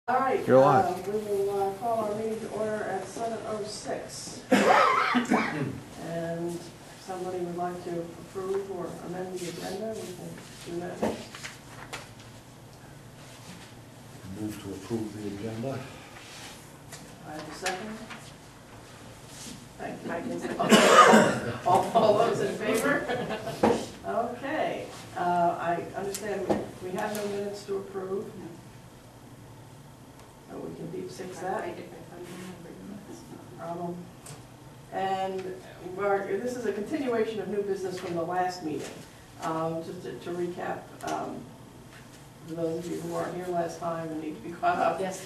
All right, You're live. we will call our meeting to order at 7:06. And if somebody would like to approve or amend the agenda, we can do that. Move to approve the agenda. I have a second. Thank you. All those in favor? Okay. I understand we have no minutes to approve. So we can deep six that. And this is a continuation of new business from the last meeting. Just to recap, for those of you who weren't here last time and need to be caught up. Yes.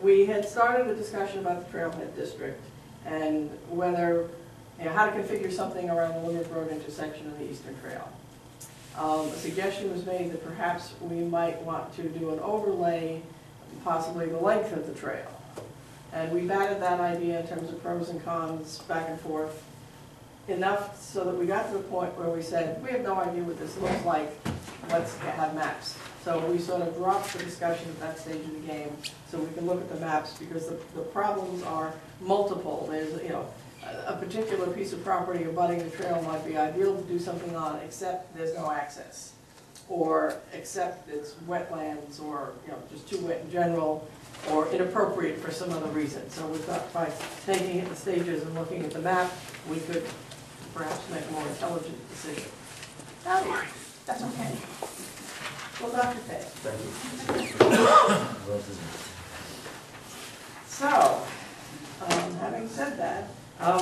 We had started a discussion about the Trailhead District and whether, how to configure something around the Limerick Road intersection of the Eastern Trail. A suggestion was made that perhaps we might want to do an overlay, possibly the length of the trail. And we batted that idea in terms of pros and cons back and forth enough so that we got to the point where we said, we have no idea what this looks like, let's have maps. So we sort of dropped the discussion at that stage of the game so we can look at the maps because the problems are multiple. There's, a particular piece of property abutting the trail might be ideal to do something on, except there's no access. Or except it's wetlands, or just too wet in general, or inappropriate for some other reason. So we thought by taking it in stages and looking at the map, we could perhaps make a more intelligent decision. Oh, that's okay. Well, Dr. Fay. Thank you. So, having said that,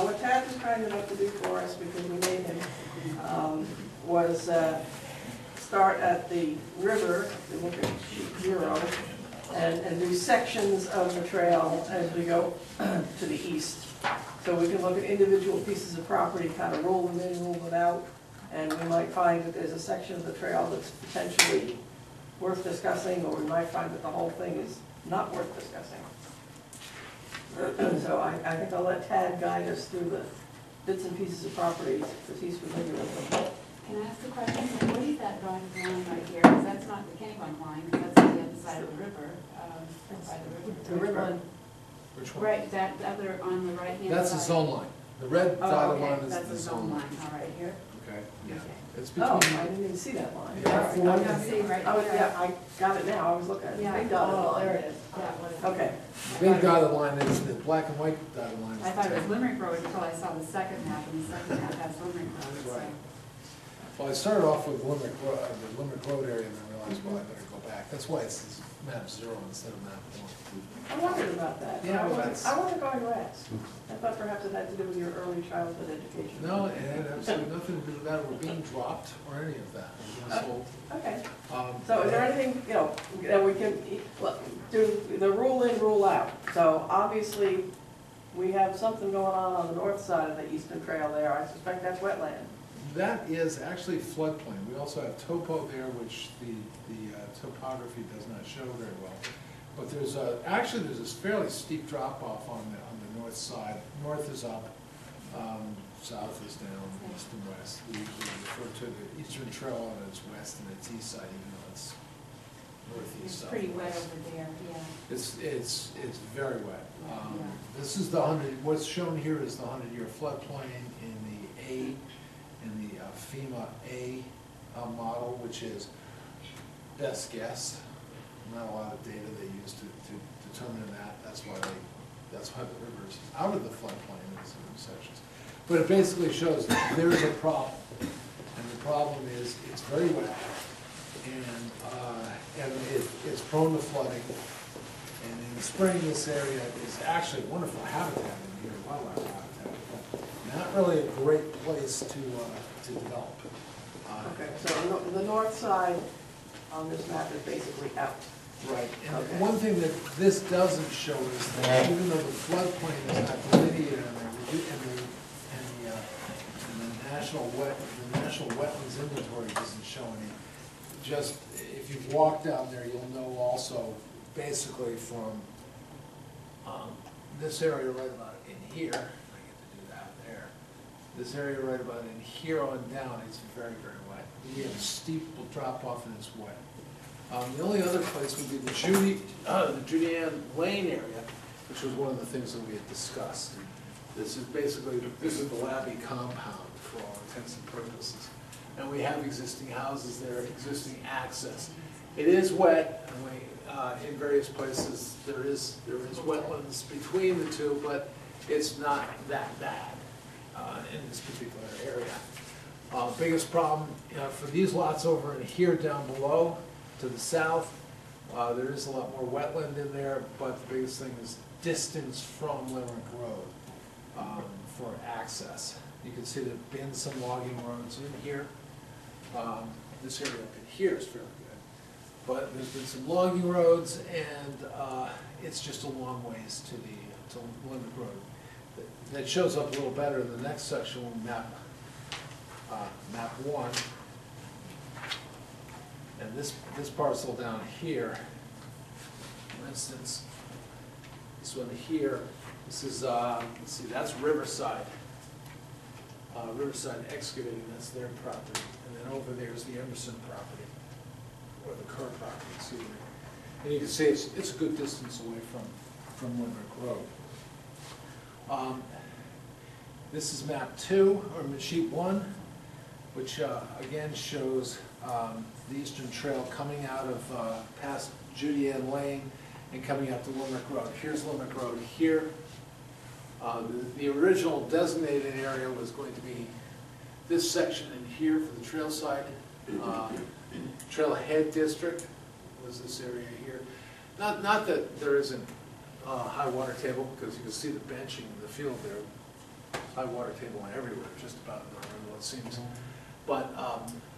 what Tad was kind enough to do for us, because we made him, was start at the river, if you look at sheet 0, and do sections of the trail as we go to the east. So we can look at individual pieces of property, kind of roll them in, roll them out, and we might find that there's a section of the trail that's potentially worth discussing, or we might find that the whole thing is not worth discussing. So I think I'll let Tad guide us through the bits and pieces of property, because he's familiar with them. Can I ask a question? So what is that dotted line right here? Because that's not the Kennebunk line, that's on the other side of the river, by the river. The river. Which one? Right, that other on the right hand side. That's the zone line. The red Oh, dotted okay, line is that's the the zone line. all right, here. Okay, yeah. Okay. It's Oh, between, I didn't even see that line. Yeah, All for right. one- Yeah, see right Oh, there. yeah, I got it now, I was looking at it. Yeah. Big dotted Oh, line. there it is. Yeah, what is it? Okay. the big dotted line is, the black and white dotted line is I the thought it was town. Limerick Road until I saw the second map, and the second map has Limerick Road, so. Right. Well, I started off with the Limerick Road area and then realized, well, I better go back. That's why it's map 0 instead of map 1. I wondered about that. Yeah, well, I that's- wasn't going to ask. I thought perhaps it had to do with your early childhood education. No, it had absolutely nothing to do with that, or being dropped, or any of that. It was sold. Okay. So is there anything, that we can do the rule in, rule out? So obviously, we have something going on the north side of the Eastern Trail there. I suspect that's wetland. That is actually floodplain. We also have topo there, which the topography does not show very well. But there's actually there's this fairly steep drop off on the north side. North is up, south is down, east and west. We usually refer to the Eastern Trail on its west and its east side, even though it's northeast, It's southwest. pretty wet over there, yeah. It's very wet. Yeah. This is the what's shown here is the 100-year floodplain in the FEMA A model, which is best guess. Not a lot of data they use to determine that. That's why the river is out of the floodplain in some sections. But it basically shows that there is a problem, and the problem is it's very wet, and it's prone to flooding. And in the spring, this area is actually wonderful habitat in here, wildlife habitat, but not really a great place to develop. Okay, so the north side on this map is basically out. Right, and Okay. one thing that this doesn't show is that even though the floodplain is not delineated in the national wetlands inventory doesn't show any. Just, if you've walked down there, you'll know also, basically from this area right about in here, I get to do that there, this area right about in here on down, it's very, very wet. We have a steep drop off and it's wet. The only other place would be the Judy Ann Lane area, which was one of the things that we had discussed. This is basically, this is the Labby compound for all intents and purposes. And we have existing houses there, existing access. It is wet, and we, in various places, there is wetlands between the two, but it's not that bad in this particular area. Biggest problem for these lots over in here down below to the south, there is a lot more wetland in there, but the biggest thing is distance from Limerick Road for access. You can see there've been some logging roads in here. This area up in here is fairly good, but there's been some logging roads, and it's just a long ways to Limerick Road. That shows up a little better in the next section when map 1. And this parcel down here, for instance, this one here, this is, let's see, that's Riverside. Riverside Excavating, that's their property. And then over there is the Emerson property, or the Kerr property, excuse me. And you can see it's a good distance away from Limerick Road. This is map 2, or sheet 1, which again shows the Eastern Trail coming out of past Judy Ann Lane and coming out to Limerick Road. Here's Limerick Road here. The original designated area was going to be this section in here for the trail side. Trailhead district was this area here. Not that there isn't high water table, because you can see the benching in the field there. High water table everywhere, just about in the it seems. But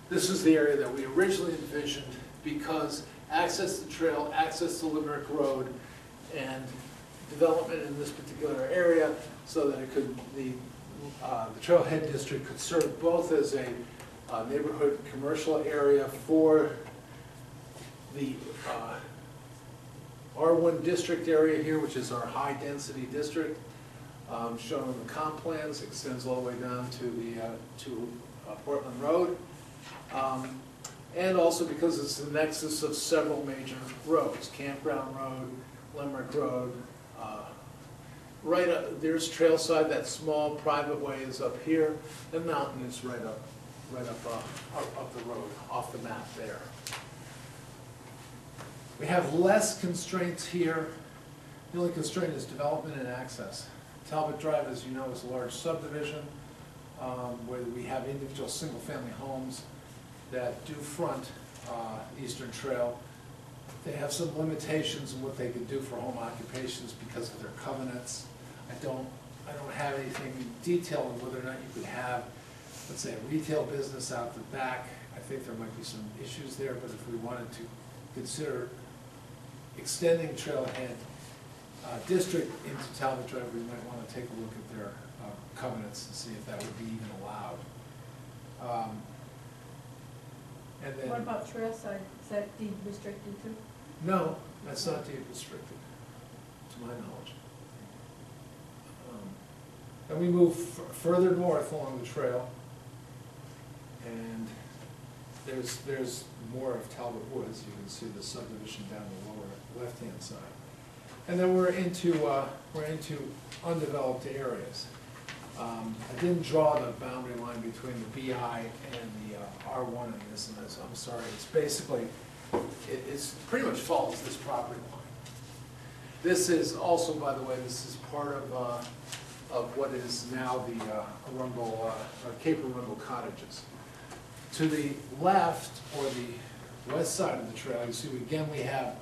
this is the area that we originally envisioned, because access to the trail, access to Limerick Road, and development in this particular area, so that it could, the Trailhead District could serve both as a neighborhood commercial area for the R1 district area here, which is our high density district, shown on the comp plans, extends all the way down to the Portland Road. And also because it's the nexus of several major roads, Campground Road, Limerick Road, right up, there's Trailside, that small private way is up here, and Mountain is right up the road, off the map there. We have less constraints here. The only constraint is development and access. Talbot Drive, as you know, is a large subdivision where we have individual single-family homes that do front Eastern Trail. They have some limitations in what they can do for home occupations because of their covenants. I don't have anything detailed on whether or not you could have, let's say, a retail business out the back. I think there might be some issues there, but if we wanted to consider extending Trailhead District into Talbot Drive, we might want to take a look at their covenants and see if that would be even allowed. And then, what about trail side? Is that deed restricted too? no, that's not deed restricted, to my knowledge. And we move further north along the trail, and there's more of Talbot Woods. You can see the subdivision down the lower left-hand side. And then we're into undeveloped areas. I didn't draw the boundary line between the BI and the R1 in this, and I'm sorry. It's basically, it's pretty much follows this property line. This is also, by the way, this is part of what is now the Arundel, Cape Arundel Cottages. To the left, or the west side of the trail, you see again we have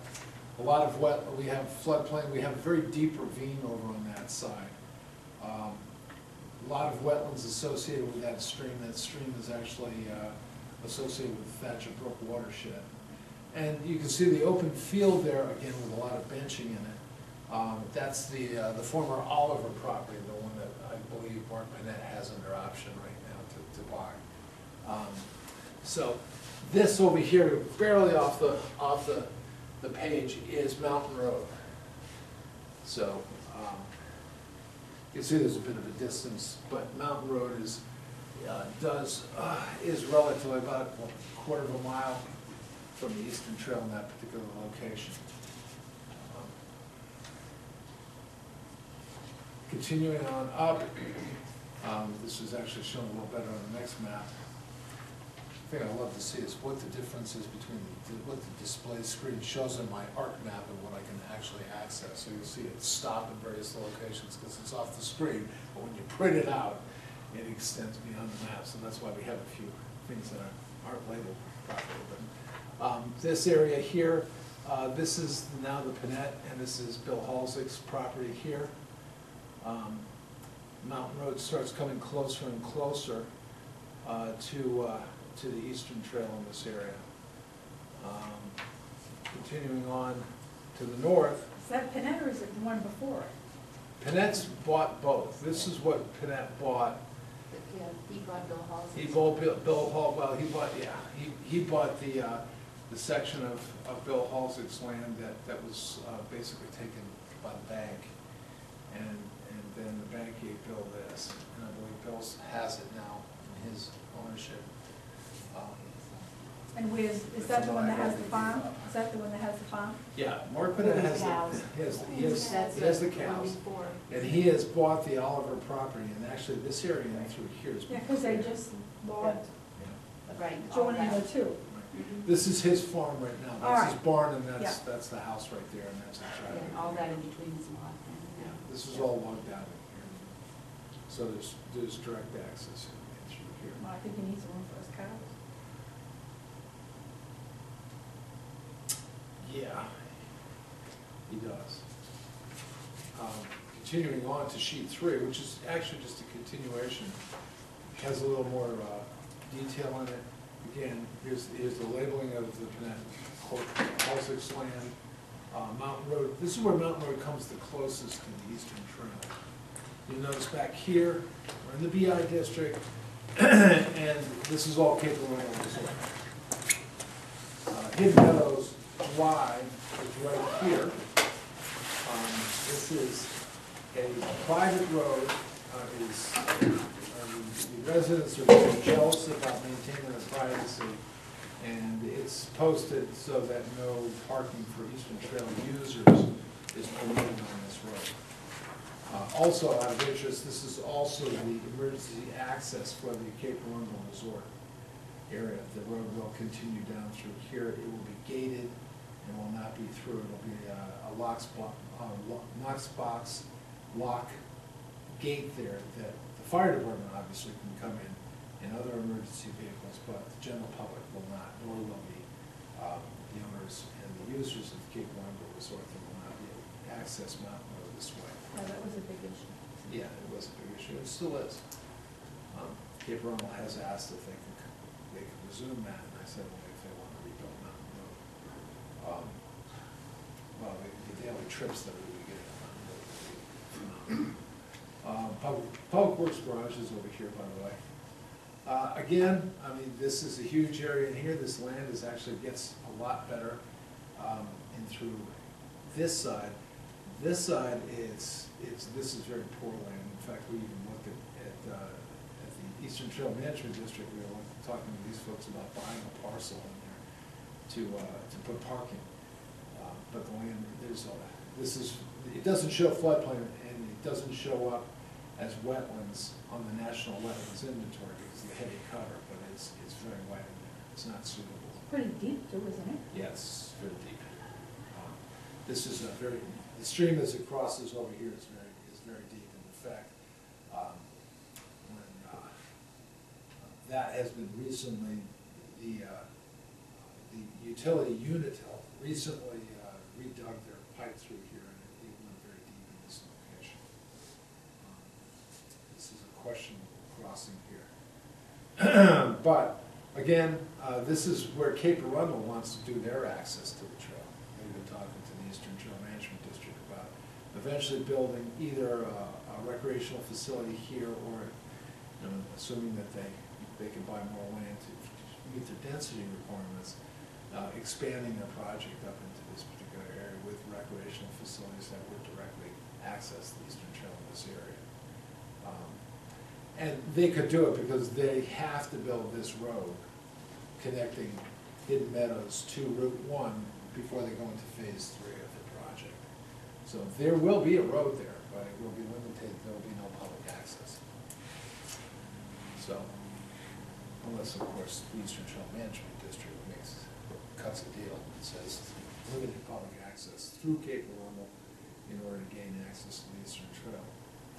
a lot of we have floodplain. We have a very deep ravine over on that side. A lot of wetlands associated with that stream. That stream is actually associated with the Thatcher Brook watershed. And you can see the open field there, again, with a lot of benching in it. That's the former Oliver property, the one that I believe Mark Panett has under option right now to buy. So this over here, barely off the page, is Mountain Road. So you can see there's a bit of a distance, but Mountain Road is relatively about a quarter of a mile from the Eastern Trail in that particular location. Continuing on up, this is actually shown a little better on the next map. The thing I love to see is what the difference is between what the display screen shows in my ARC map and what I can actually access. So you'll see it stop in various locations because it's off the screen, but when you print it out, it extends beyond the map. So that's why we have a few things that aren't labeled properly. But this area here, this is now the Panett, and this is Bill Halzig's property here. Mountain Road starts coming closer and closer to the Eastern Trail in this area. Continuing on to the north. Is that Panett or is it the one before it? Panett's bought both. This is what Panett bought. Yeah, he bought Bill Hall's. He bought Bill Hall, well, he bought, yeah, he bought the section of Bill Halzig's land that was basically taken by the bank. And then the bank gave Bill this, and I believe Bill has it now in his ownership. And is that the one that has the farm? Is that the one that has the farm? Yeah, Mark Panett has Cows. he has the cows. Before. And he has bought the Oliver property, and actually this area in through here is. Yeah, because they just bought Yeah. Right. all joining the that. two. Mhm. This is his farm right now, All that's his right. barn, and Yeah. that's the house right there, and that's the Yeah, driveway. all that in between is a lot. Yeah, this is all logged out in here. So there's direct access in through here. Well, I think he needs room for his cows. Yeah, he does. Continuing on to sheet 3, which is actually just a continuation, has a little more detail in it. Again, here's the labeling of the Panett Halzig's land. Mountain Road, this is where Mountain Road comes the closest to the Eastern Trail. You'll notice back here, we're in the BI district, and this is all Cape Arundel Resort. Hidden Meadows Drive is right here. This is a private road. The residents are very jealous about maintaining their privacy, and it's posted so that no parking for Eastern Trail users is permitted on this road. Also, out of interest, this is also the emergency access for the Cape Arundel Resort area. The road will continue down through here. It will be gated and will not be through. It'll be a Knox box lock gate there that the fire department obviously can come in and other emergency vehicles, but the general public will not, nor will the owners and the users of the Cape Arundel Resort that will not be able to access Mountain Road this way. Yeah, that was a big issue. Yeah, it was a big issue. It still is. Cape Arundel has asked if they could resume that, and I said, well, if they want to rebuild Mountain Road. Well, the daily trips that we would get on Mountain Road. Public Works Garage is over here, by the way. Again, I mean, this is a huge area in here. This land actually gets a lot better in through this side. This side this is very poor land. In fact, we even looked at the Eastern Trail Management District. We were talking to these folks about buying a parcel in there to put parking. But the land, it doesn't show floodplain, and it doesn't show up as wetlands on the National Wetlands Inventory because of the heavy cover, but it's very wet in there. It's not suitable. Pretty deep too, isn't it? Yes, very deep. This is the stream as it crosses over here is very deep. In fact, when that has been recently, the utility Unitil recently redug their pipe through here, and it went very deep in this location. This is a questionable crossing here. But again, this is where Cape Arundel wants to do their access to the trail. They've been talking to the Eastern Trail Management District about eventually building either a recreational facility here or, assuming that they can buy more land to meet their density requirements, expanding their project up into this particular area with recreational facilities that would directly access the Eastern Trail in this area. And they could do it because they have to build this road connecting Hidden Meadows to Route 1 before they go into phase 3 of the project. So there will be a road there, but it will be limited, there will be no public access. So, unless, of course, the Eastern Trail Management District cuts a deal and says limited public access through Cape Arundel in order to gain access to the Eastern Trail.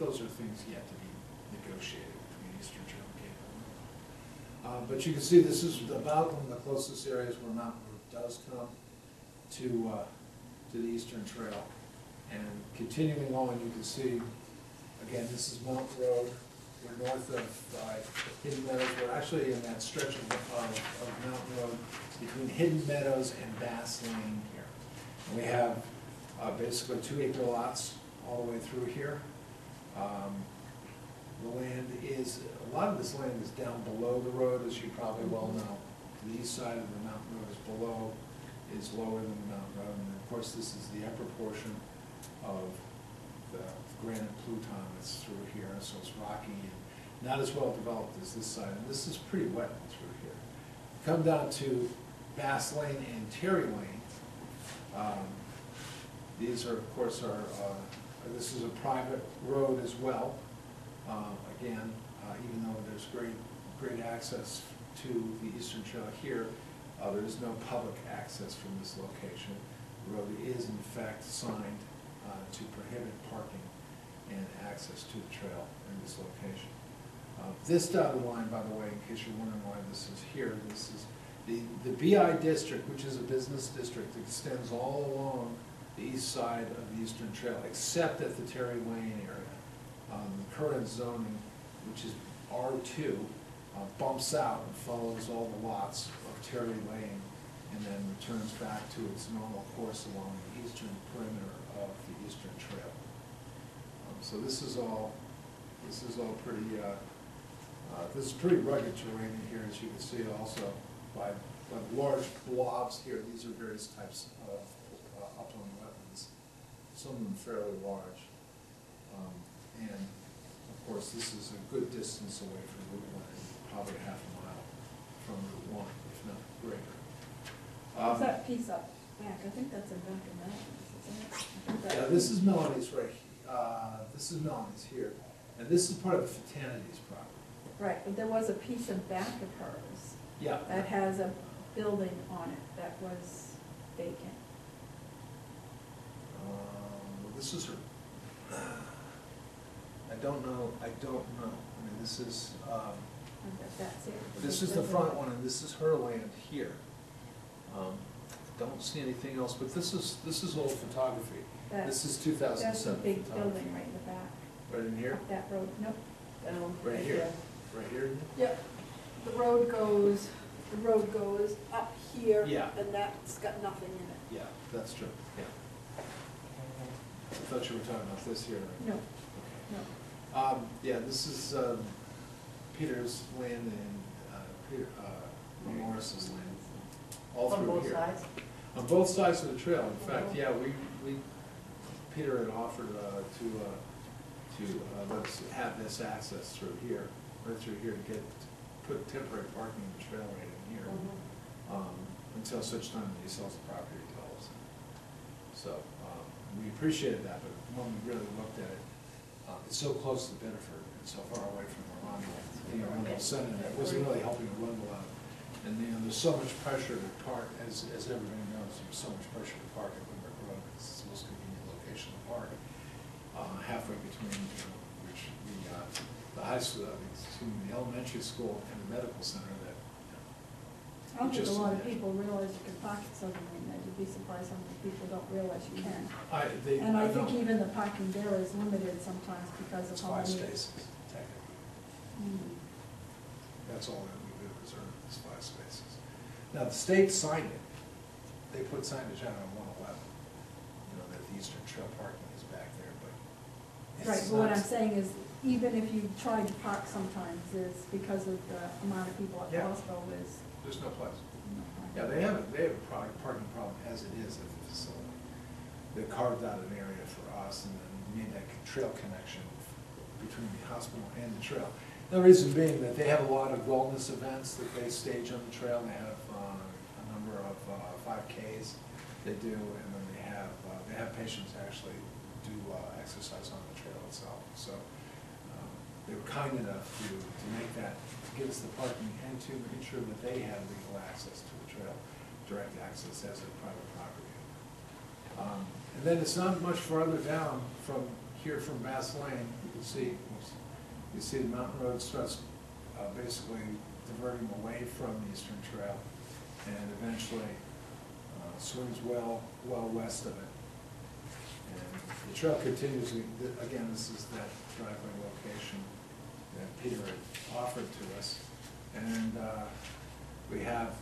Those are things yet to be negotiated between Eastern Trail and Cape Arundel. But you can see this is about one of the closest areas where Mountain Road does come to the Eastern Trail. And continuing on, you can see, again, this is Mountain Road. We're north of Hidden Meadows. We're actually in that stretch of Mountain Road between Hidden Meadows and Bass Lane here. And we have basically 2 acre lots all the way through here. The land is, a lot of this land is down below the road, as you probably well know. The east side of the mountain road is below, is lower than the mountain road. And of course, this is the upper portion of the granite pluton that's through here, so it's rocky and not as well developed as this side. And this is pretty wet through here. Come down to Bass Lane and Terry Lane. These are, of course, this is a private road as well. Again, even though there's great access to the Eastern Trail here, there is no public access from this location. The road is in fact signed to prohibit parking and access to the trail in this location. This dotted line, by the way, in case you're wondering why this is here, this is the BI district, which is a business district, extends all along the east side of the Eastern Trail, except at the Terry Lane area. The current zoning, which is R2, bumps out and follows all the lots of Terry Lane and then returns back to its normal course along the eastern perimeter of the Eastern Trail. So this is all pretty, this is pretty rugged terrain in here, as you can see also by large blobs here. These are various types of upland wetlands, some of them fairly large. And of course, this is a good distance away from Route 1, probably half a mile from Route 1, if not greater. What's that piece up back? I think that's in Dunkin' Melonies, isn't it? I think that- Yeah, this is Melanie's right, this is Melanie's here, and this is part of the Fatanities property. Right, but there was a piece in back of hers Yeah. that has a building on it that was vacant. This is her, I don't know, I mean, this is, I bet that's it. this is the front one, and this is her land here. Don't see anything else, but this is old photography. This is 2007 That's a big photography. building right in the back. Right in here? Up that road, nope. Right here? Right here? Yep, the road goes up here. Yeah. And that's got nothing in it. Yeah, that's true, yeah. I thought you were talking about this here. No, Okay. no. Yeah, this is Peter's land and Peter Morris's land, all On through both here. sides? On both sides of the trail. In fact, yeah, Peter had offered to let us have this access through here, right through here, to put temporary parking in the trail right in here, until such time that he sells the property to us. So we appreciated that, but when we really looked at it, it's so close to Bedford and so far away from the Arundel Center, that it wasn't really helping Arundel out. And there's so much pressure to park, as everybody knows, there's so much pressure to park at Limerick Road. It's the most convenient location to park, halfway between the high school, the elementary school and the medical center. That I don't think just a lot of imagine. people realize you can park at Southern Main. You'd be surprised how many people don't realize you can. And I I think know. even the parking there is limited sometimes because It's of how 5 many. spaces, technically. Mm. That's all that we've been reserved, is 5 spaces. Now, the state signed it. They put signage out on 111, that the Eastern Trail parking is back there, but Right, it's but what not- I'm saying is, even if you try to park sometimes, it's because of the amount of people at the Yeah. hospital is. There's no place. no parking. Yeah, they have a parking problem as it is at the facility. They carved out an area for us and then made that trail connection between the hospital and the trail. The reason being that they have a lot of wellness events that they stage on the trail. They have a number 5Ks they do, and then they have patients actually do exercise on the trail itself. So they were kind enough to make that, to give us the parking and to ensure that they had legal access to the trail, direct access as a private property. And then it's not much farther down from here, from Bass Lane, you can see the mountain road starts basically diverting away from the Eastern Trail and eventually swings well west of it. And the trail continues, again, this is that driveway location that Peter had offered to us. And we have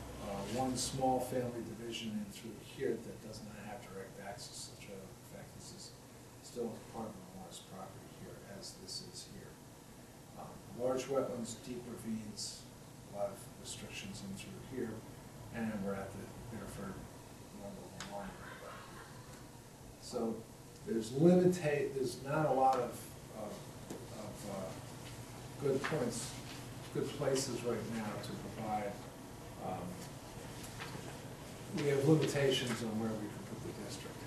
one small family division in through here that does not have direct access to the trail. In fact, this is still part of the Morris property here, as this is here. Large wetlands, deep ravines, a lot of restrictions in through here, and we're at the Biddeford line. So there's not a lot of good points, good places right now to provide. We have limitations on where we can put the district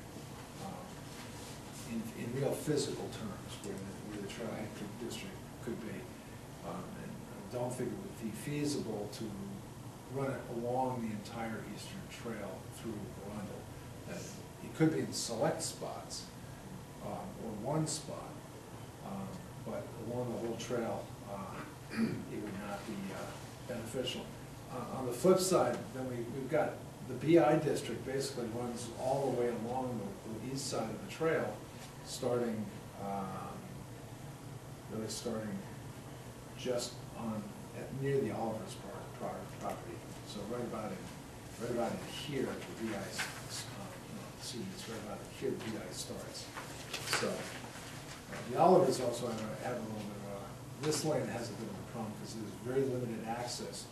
in real physical terms, where the trailhead district could be. And I don't think it would be feasible to run it along the entire Eastern Trail through Arundel. That it could be in select spots, or one spot, but along the whole trail, it would not be beneficial. On the flip side, then we've got the BI district basically runs all the way along the east side of the trail, starting, really starting just near the Oliver's property. So right about in here, the BI, see, it's right about here the BI starts. So the Olivers also have a little bit of this lane has a bit of a problem because there's very limited access.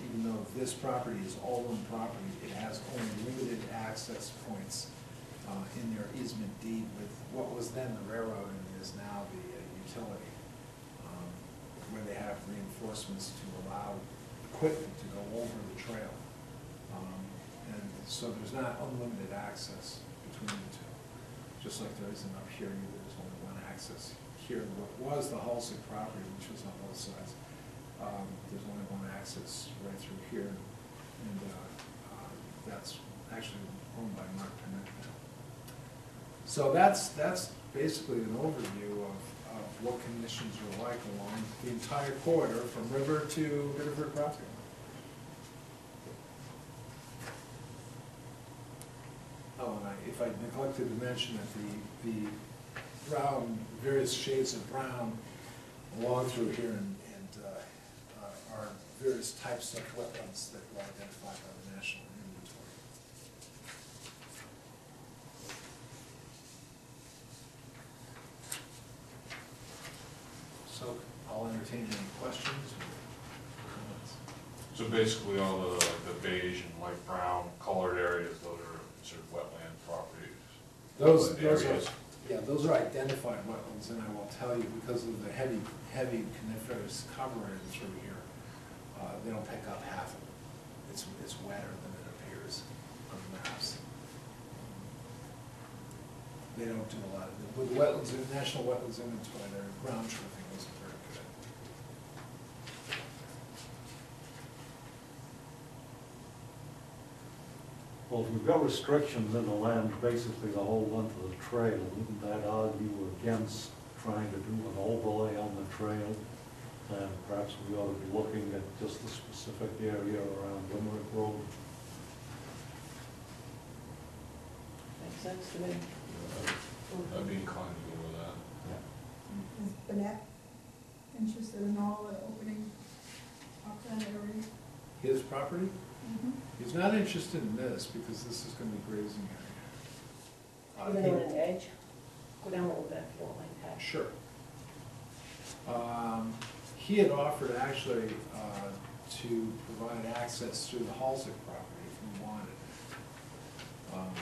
Even though this property is all one property, it has only limited access points in their easement deed with what was then the railroad and is now the utility, where they have reinforcements to allow equipment to go over the trail. And so there's not unlimited access between the two. Just like there isn't up here, there's only one access here. What was the Halsey property, which was on both sides, there's only one access right through here, and that's actually owned by Mark Pennant now. So that's basically an overview of what conditions are like along the entire corridor from River to Biddeford property. Oh, and if I neglected to mention that the brown, various shades of brown along through here and are various types of wetlands that were identified by the National Inventory. So I'll entertain any questions or comments. So basically all the beige and light brown colored areas, those are considered wetland properties? Those Areas. are, yeah, those are identified wetlands, and I will tell you, because of the heavy coniferous cover in through here, they don't pick up half of it. It's wetter than it appears on the maps. They don't do a lot of it. With wetlands, the National Wetlands Inventory, their ground truthing isn't very good. Well, if you've got restrictions in the land, basically the whole length of the trail, wouldn't that argue against trying to do an overlay on the trail? And perhaps we ought to be looking at just the specific area around Limerick Road. Makes sense to me. I'd be inclined to go with that. Is Bennett interested in all the opening up that area? His property? He's not interested in this because this is going to be grazing area. Even on an edge, go down a little bit, if you don't like that. Sure. He had offered actually to provide access through the Halsey property if we wanted.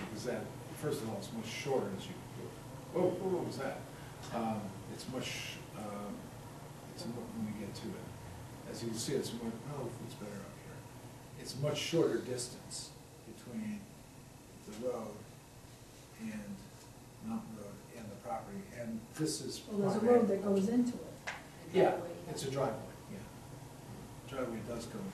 Because that, first of all, it's much shorter as you, oh, what was that? It's much, when we get to it, as you can see, it's more, oh, it's better up here. It's much shorter distance between the road and Mountain Road and the property, and this is. Well, there's a road that goes into it. Yeah, it's a driveway, yeah. Driveway does go in.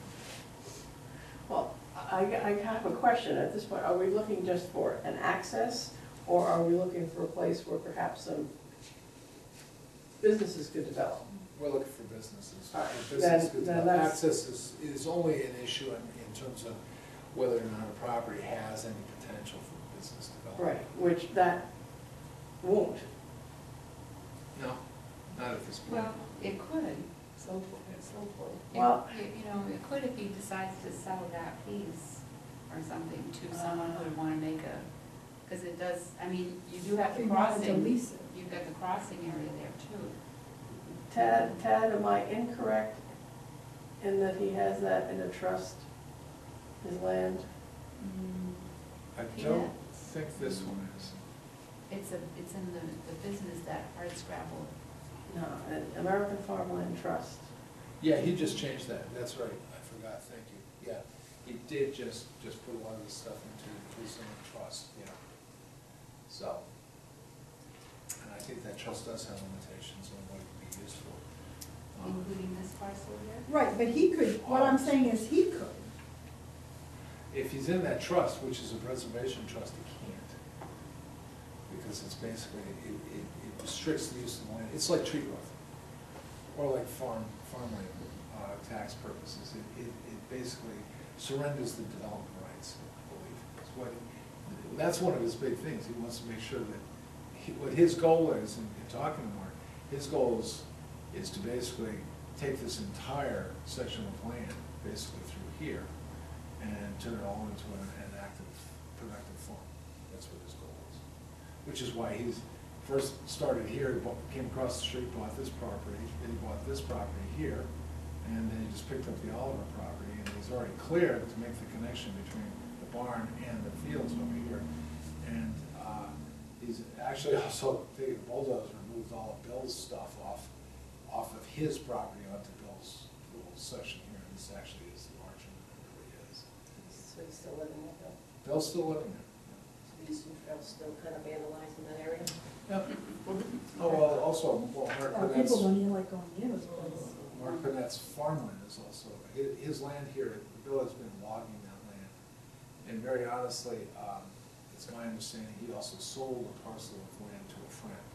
Well, I have a question at this point. Are we looking just for an access, or are we looking for a place where perhaps some businesses could develop? We're looking for businesses. All right, Business then could that's- develop. Access is only an issue in terms of whether or not a property has any potential for business development. Right, which that won't. No, not at this point. Well, it could, So forth and so forth. Well- you know, it could if he decides to sell that piece or something to someone who would wanna make a, because it does, I mean, you do have If the you wanted to crossing, lease it. you've got the crossing area there too. Tad, am I incorrect in that he has that in a trust, his land? I Yeah. don't think this one is. It's in the business that hardscrabble. No, an American Farmland Trust. Yeah, he just changed that, that's right, I forgot, thank you. Yeah, he did just put a lot of this stuff into his own trust, yeah. So, and I think that trust does have limitations on what it can be used for. Including this parcel here? Right, but he could, what I'm saying is he could. If he's in that trust, which is a preservation trust, he can't. Because it's basically, it restricts the use of the land. It's like tree growth, or like farmland, tax purposes. It basically surrenders the development rights, I believe. That's one of his big things. He wants to make sure that, what his goal is, in talking to Mark, his goal is to basically take this entire section of land, basically through here, and turn it all into an active, productive farm. That's what his goal is. Which is why he's first started here, came across the street, bought this property, then he bought this property here, and then he just picked up the Oliver property, and he's already cleared to make the connection between the barn and the fields over here. And he's actually also taken a bulldozer and moved all of Bill's stuff off of his property onto Bill's little section here, and this actually is the margin that it really is. So he's still living there, though. Bill's still living there. So the Eastern Trail's still kind of vandalized in that area. Yep. Oh, well, also, Mark Burnett's, People don't even like going near his place. Mark Burnett's farmland is also, his land here, Bill has been logging that land. And very honestly, it's my understanding, he also sold a parcel of land to a friend.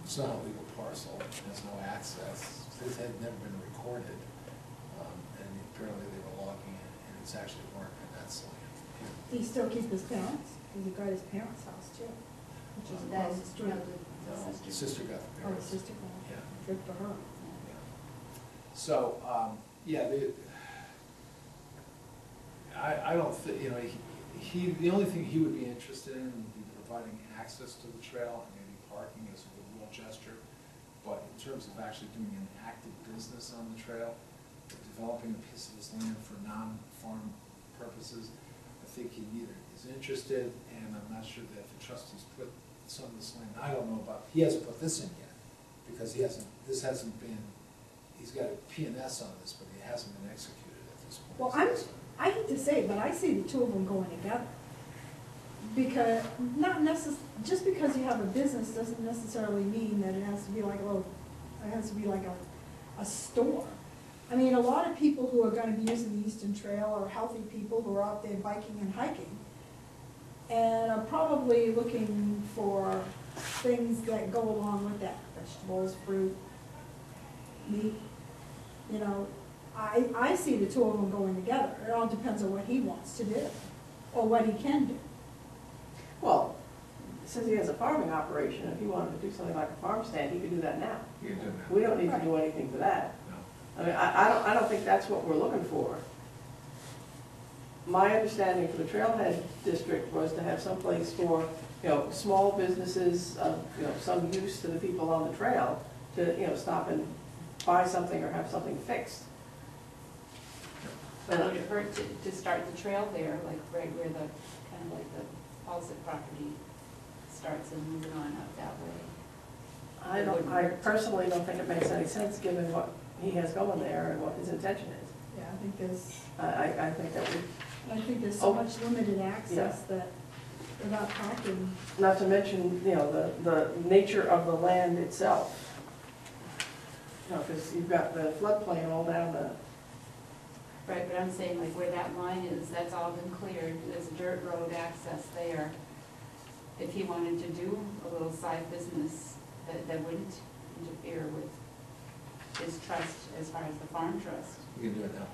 It's not a legal parcel, it has no access, this had never been recorded. And apparently they were logging it, and it's actually Mark Burnett's land. Do you still keep his parents? Because he got his parents' house too, which is That across the is, street. no, No, the the sister. sister got the Oh, his parents. sister got Yeah. it. Good for her. Yeah. So, yeah, I don't think, the only thing he would be interested in would be providing access to the trail and maybe parking as a goodwill gesture. But in terms of actually doing an active business on the trail, developing a piece of his land for non-farm purposes, I think he neither is interested, and I'm not sure that the trustees put some of this land, I don't know about, he hasn't put this in yet, because this hasn't been, he's got a P&S on this, but it hasn't been executed at this point. Well, I hate to say it, but I see the two of them going together. Because, just because you have a business doesn't necessarily mean that it has to be like a store. I mean, a lot of people who are gonna be using the Eastern Trail are healthy people who are out there biking and hiking, and are probably looking for things that go along with that, vegetables, fruit, meat, I see the two of them going together. It all depends on what he wants to do, or what he can do. Well, since he has a farming operation, if he wanted to do something like a farm stand, he could do that now. You can do that. We don't need to do anything for that. No. I mean, I don't think that's what we're looking for. My understanding for the Trailhead District was to have some place for, small businesses, some use to the people on the trail to, stop and buy something or have something fixed. But would it hurt to start the trail there, like right where the, kind of like the Paulsett property starts and moving on up that way? I personally don't think it makes any sense, given what he has going there and what his intention is. Yeah, I think there's, I think that would, I think there's so Oh. much limited access that without parking, not to mention, you know, the nature of the land itself. You know, because you've got the floodplain all down the, Right, but I'm saying like where that line is, that's all been cleared, there's a dirt road access there. If he wanted to do a little side business that wouldn't interfere with his trust as far as the farm trust. You can do it now.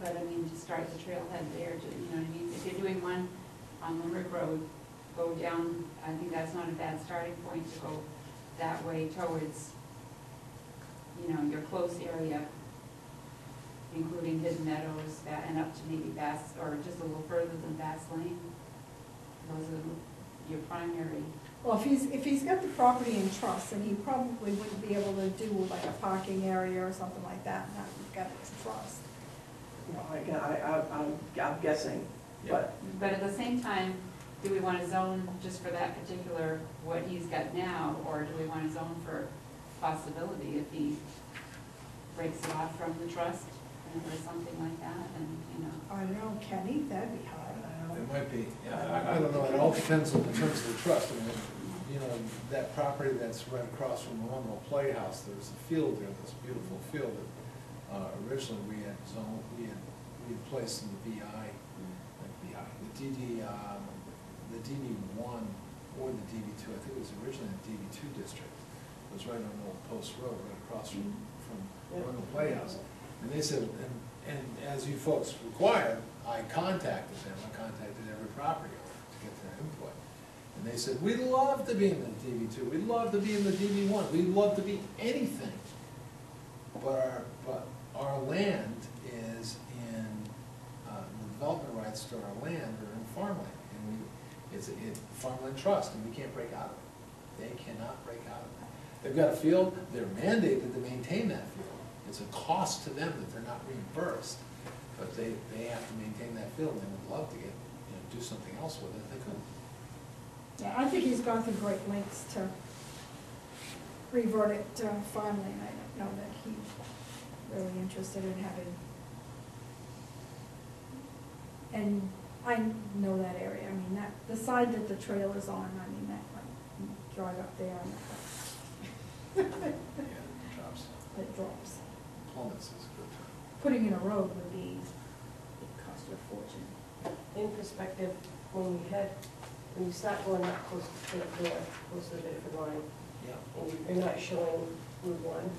But I mean, to start the trailhead there, to, you know what I mean? If you're doing one on Limerick Road, go down, I think that's not a bad starting point to go that way towards, you know, your close area, including Hidden Meadows, and up to maybe Bass, or just a little further than Bass Lane. Those are your primary. well, if he's got the property in trust, then he probably wouldn't be able to do like a parking area or something like that, now you've got it in trust. you know, again, I'm guessing, but, But at the same time, do we want to zone just for that particular, what he's got now, or do we want to zone for possibility if he breaks it off from the trust or something like that, and, you know? I don't know, Kenny, that'd be hard. It might be, I don't know, it all depends on the terms of the trust. I mean, you know, that property that's right across from the Monroe Playhouse, there's a field there, this beautiful field that, originally we had zoned, we had placed in the BI, the DD one or the DB two, I think it was originally the DB two district. It was right on Old Post Road, right across from Monroe Playhouse. And they said, and as you folks required, I contacted them, I contacted every property owner to get their input. And they said, we'd love to be in the DB2, we'd love to be in the DB1, we'd love to be anything. But our land is in, the development rights to our land are in farmland. And it's a farmland trust, and we can't break out of it. They cannot break out of it. They've got a field, they're mandated to maintain that field. It's a cost to them that they're not reimbursed, but they have to maintain that field, and they would love to get, you know, do something else with it, they couldn't. Yeah, I think he's gone through great lengths to revert it to farmland. I don't know that he's really interested in having. And I know that area, I mean, that, the side that the trail is on, I mean, that, like, you drive up there and Yeah, it drops. it drops. Plummets is a good term. Putting in a road would be, it'd cost you a fortune. In perspective, when you start going up close to the north, close to the Bedford line, Yeah. and you're not showing Route 1,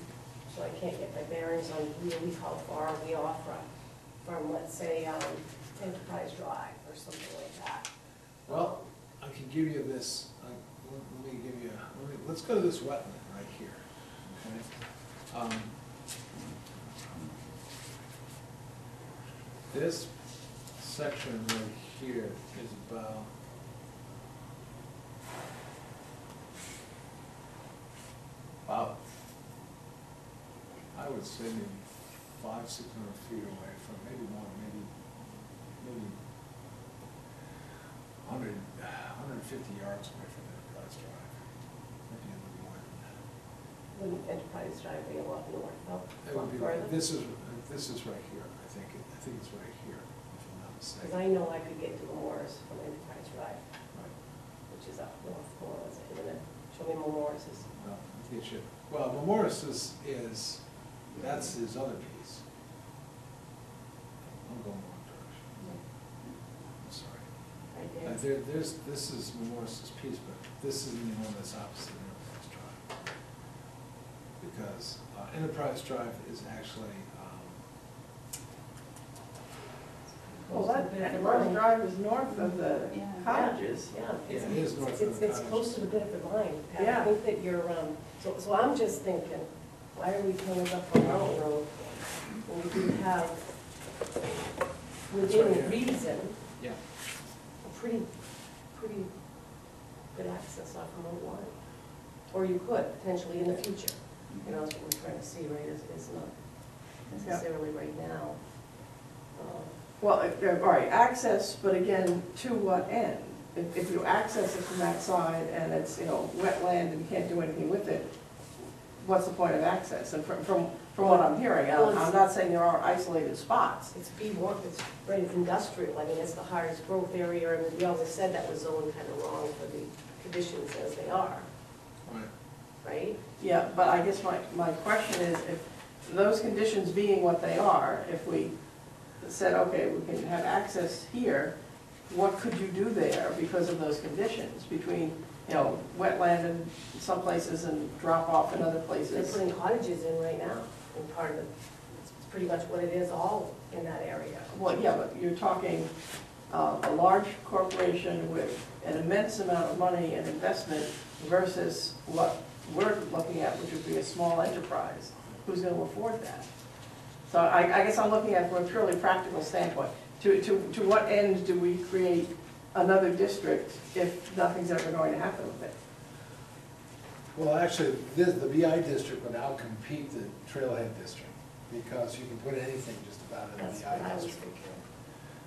so I can't get my bearings on really how far we are from, let's say, Enterprise Drive or something like that. Well, I can give you this, let me give you, let's go to this wetland right here, okay? This section right here is about I would say maybe 500-600 feet away from, maybe more, maybe 150 yards away from Enterprise Drive. Maybe a little more than that. Wouldn't Enterprise Drive be a lot north, though? It would be, Further? this is right here, I think it's right here, if I'm not Because mistaken. I know I could get to Memorias from Enterprise Drive, Right. which is up north, more or less, and then show me Memorias. Well, it should, well, Memorias is, that's his other piece. I'm going the wrong direction, I'm sorry. Right there. This is Memorias' piece, but this is the one that's opposite Enterprise Drive. Because Enterprise Drive is actually, well, that Enterprise Drive is north of the Yeah. cottages. Yeah. Yeah, it is north of the It's cottage. close to the Bedford line. Yeah. I think that you're, so I'm just thinking, why are we coming up on Mountain Road when we do have, within reason, yeah, a pretty good access off of Route 1? Or you could, potentially in the future. You know, that's what we're trying to see, right, is not necessarily right now. Well, all right, access, but again, to what end? If you access it from that side and it's, you know, wetland and you can't do anything with it, what's the point of access? And from what I'm hearing, I'm not saying there aren't isolated spots. It's B1, it's very industrial, I mean, it's the highest growth area, and we always said that was zoned kind of wrong for the conditions as they are, Right. right? Yeah, but I guess my question is, if those conditions being what they are, if we said, okay, we can have access here, what could you do there because of those conditions between, you know, wetland in some places and drop off in other They're places? putting cottages in right now, and part of it, it's pretty much what it is all in that area. Well, yeah, but you're talking a large corporation with an immense amount of money and investment versus what we're looking at, which would be a small enterprise. Who's going to afford that? So I guess I'm looking at it from a purely practical standpoint. To what end do we create another district if nothing's ever going to happen with it? Well, actually, the BI district would outcompete the Trailhead district, because you can put anything just about in That's the what I BI was district. thinking.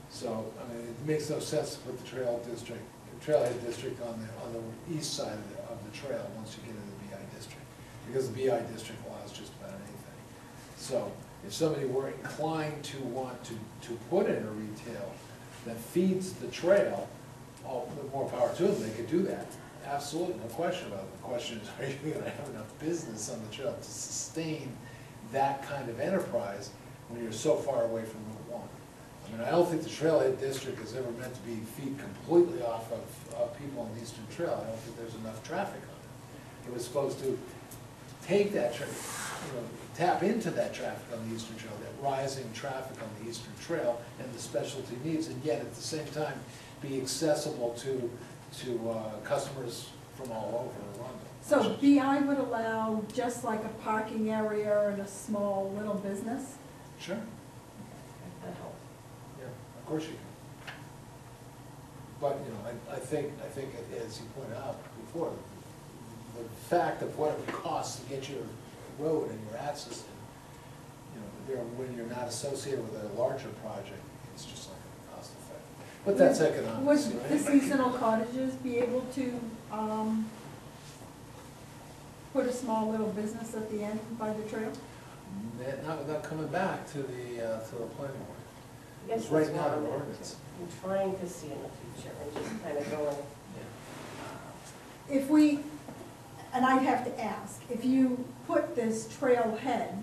So, I mean, it makes no sense to put the Trailhead district on the east side of the trail once you get into the BI district, because the BI district allows just about anything. So, if somebody were inclined to want to put in a retail that feeds the trail, all the more power to them, they could do that. Absolutely, no question about it. The question is, are you gonna have enough business on the trail to sustain that kind of enterprise when you're so far away from Route 1? I mean, I don't think the Trailhead District is ever meant to be feed completely off of people on the Eastern Trail. I don't think there's enough traffic on it. It was supposed to take that, tap into that traffic on the Eastern Trail, that rising traffic on the Eastern Trail and the specialty needs, and yet at the same time be accessible to customers from all over London. So BI would allow just like a parking area and a small little business? Sure, That helps. yeah, of course you can. But, you know, I think, as you pointed out before, the fact of what it costs to get your road and your access in, you know, when you're not associated with a larger project, it's just not gonna cost effective. But that's economics, Would right? the seasonal cottages be able to, put a small little business at the end by the trail? Not without coming back to the planning board. I guess It's right that's now what in I'm ordinance. I'm trying to see in the future and just kind of going, If we, and I'd have to ask, if you put this trailhead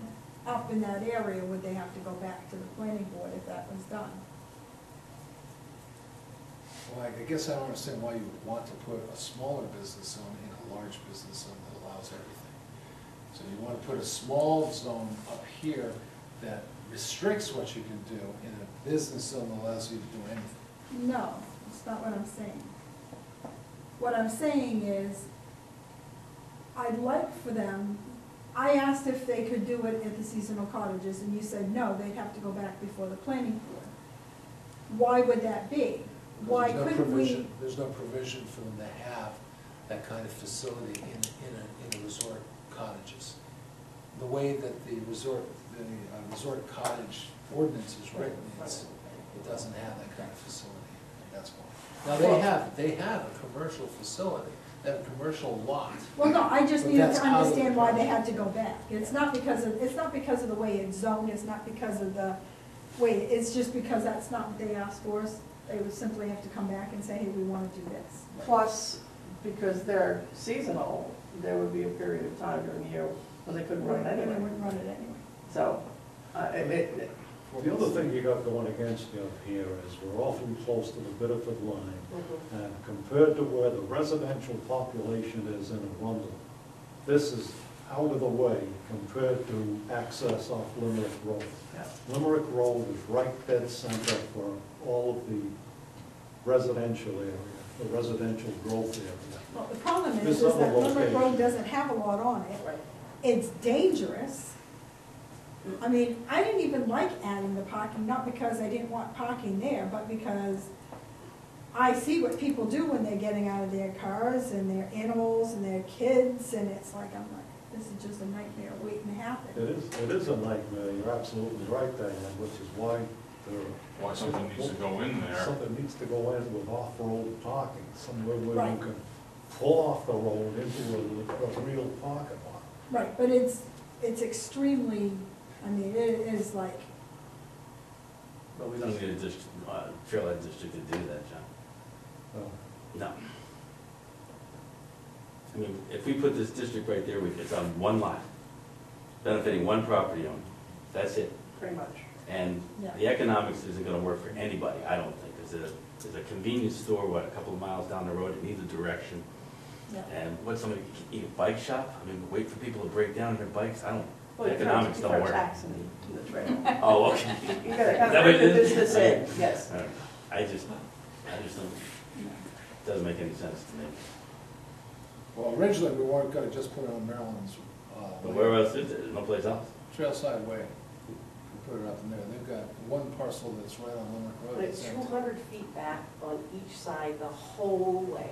up in that area, would they have to go back to the planning board if that was done? Well, I guess I don't understand why you would want to put a smaller business zone in a large business zone that allows everything. So you want to put a small zone up here that restricts what you can do in a business zone that allows you to do anything. No, that's not what I'm saying. What I'm saying is, I'd like for them, I asked if they could do it at the seasonal cottages, and you said no, they'd have to go back before the planning board. Why would that be? Why There's no couldn't we? provision- There's no provision for them to have that kind of facility in a resort cottages. The way that the resort cottage ordinance is written, it doesn't have that kind of facility, that's why. Now, they have a commercial facility, they have a commercial lot. Well, no, I just But needed that's to out of the understand why they project. had to go back. It's not because of the way it's zoned, it's not because of the way, it's just because that's not what they asked for us. They would simply have to come back and say, hey, we want to do this. Plus, because they're seasonal, there would be a period of time during the year when they couldn't run it And they anyway. wouldn't run it anyway. So, The other thing you got going against you up here is we're awfully close to the Biddeford line, mhm. and compared to where the residential population is in Arundel, this is out of the way compared to access off Limerick Road. yeah. Limerick Road is right dead center for all of the residential area, the residential growth area. Well, the problem This is that other Limerick location. Road doesn't have a lot on it. Right. It's dangerous. I mean, I didn't even like adding the parking, not because I didn't want parking there, but because I see what people do when they're getting out of their cars and their animals and their kids, and it's like, I'm like, this is just a nightmare waiting to happen. It is a nightmare, you're absolutely right, Diane, which is why Why something needs to go in there. something needs to go in with off-road parking, somewhere where Right. you can pull off the road into a real parking lot. Right, but it's extremely, I mean, it is like, But we don't need a trailhead district to do that, John. Well, No. I mean, if we put this district right there, it's on one lot, benefiting one property owner, that's it. Pretty much. And Yeah. the economics isn't gonna work for anybody, I don't think. There's a convenience store, what, a couple of miles down the road in either direction. yeah. And what, somebody, a bike shop? I mean, wait for people to break down their bikes? I don't, Well, you economics throw don't work. tax in the trail. Oh, okay. You gotta Is kind that of what it bring the is? business in, yes. I just don't, doesn't make any sense to me. Well, originally, we weren't gonna just put it on Maryland's, But where else is there? There's no place else. Trailside Way. We put it up in there. They've got one parcel that's right on Limerick Road. But it's 200 feet back on each side the whole way.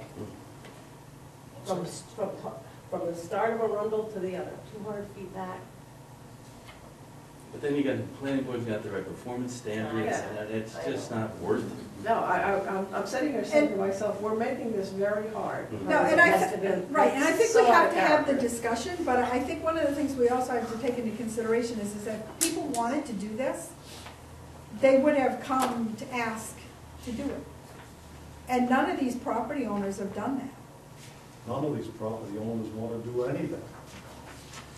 From the start of Arundel to the other, 200 feet back. But then you got, the planning board's got the right performance standards, Yeah. and it's just not worth it. No, I'm sitting here saying to myself, we're making this very hard. No, and I, right, and I think we So have to have the character. discussion, but I think one of the things we also have to take into consideration is that if people wanted to do this, they would have come to ask to do it. And none of these property owners have done that. None of these property owners want to do anything.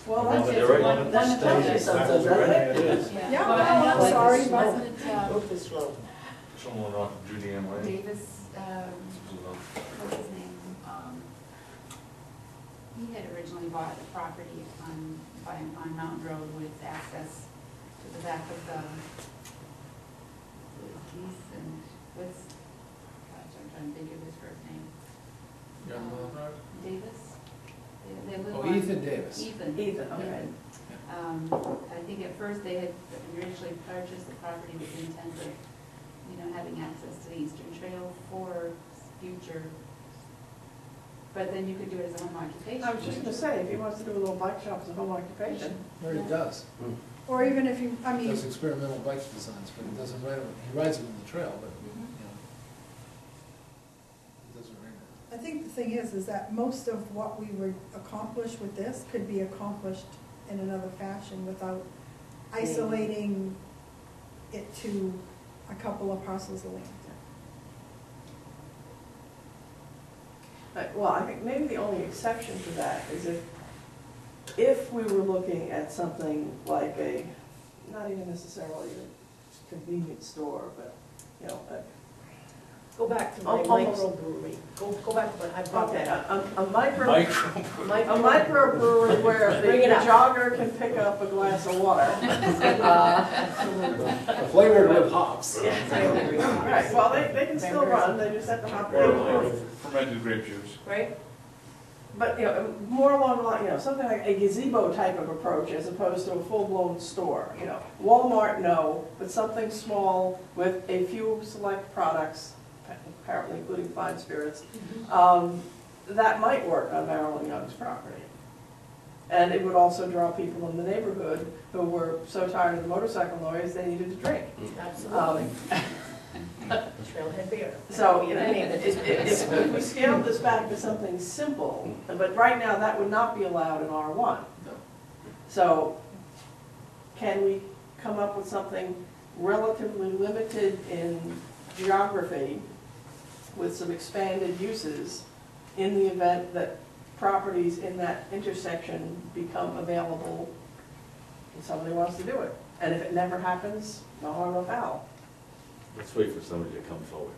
Well, Well, that's they're right. one that tells you something, doesn't it? It is. Yeah. Yeah, Well, well, and that I'm was- sorry, but- Wasn't it, Both this road. Someone off of Judy Ann Way. Davis, what's his name? He had originally bought a property on Mountain Road with access to the back of the, Keith and, gosh, I'm trying to think of his first name. You're on Limerick Road? Davis? They live Oh, on- Ethan Davis. Ethan. Ethan, okay. I think at first they had originally purchased the property with the intent of, having access to the Eastern Trail for future, but then you could do it as a home occupation. I was just gonna say, if he wants to do a little bike shop as a home occupation, Or he does. Or even if you, I He mean, does experimental bike designs, but he doesn't ride them, he rides them on the trail, but, Mhm. he doesn't ride them. I think the thing is that most of what we would accomplish with this could be accomplished in another fashion without isolating it to a couple of parcels of land. well, I think maybe the only exception to that is if we were looking at something like not even necessarily a convenience store, but, Go back to my Almost. microbrewery. Go back to my, I brought okay, that up. a micro. Micro. A microbrewery where the Bring it up. jogger can pick up a glass of water. Flavored with hops. Right, well, they can still run, they just have to hop Or in. fermented grape juice. Right? But, more along the line, something like a gazebo type of approach as opposed to a full-blown store, Walmart, no, but something small with a few select products, apparently including fine spirits, that might work on Marilyn Young's property. And it would also draw people in the neighborhood who were so tired of the motorcycle noise, they needed to drink. Absolutely. Trailhead beer. So, if we scaled this back to something simple, but right now that would not be allowed in R1. No. So, can we come up with something relatively limited in geography with some expanded uses in the event that properties in that intersection become available and somebody wants to do it? And if it never happens, no harm, no foul. Let's wait for somebody to come forward.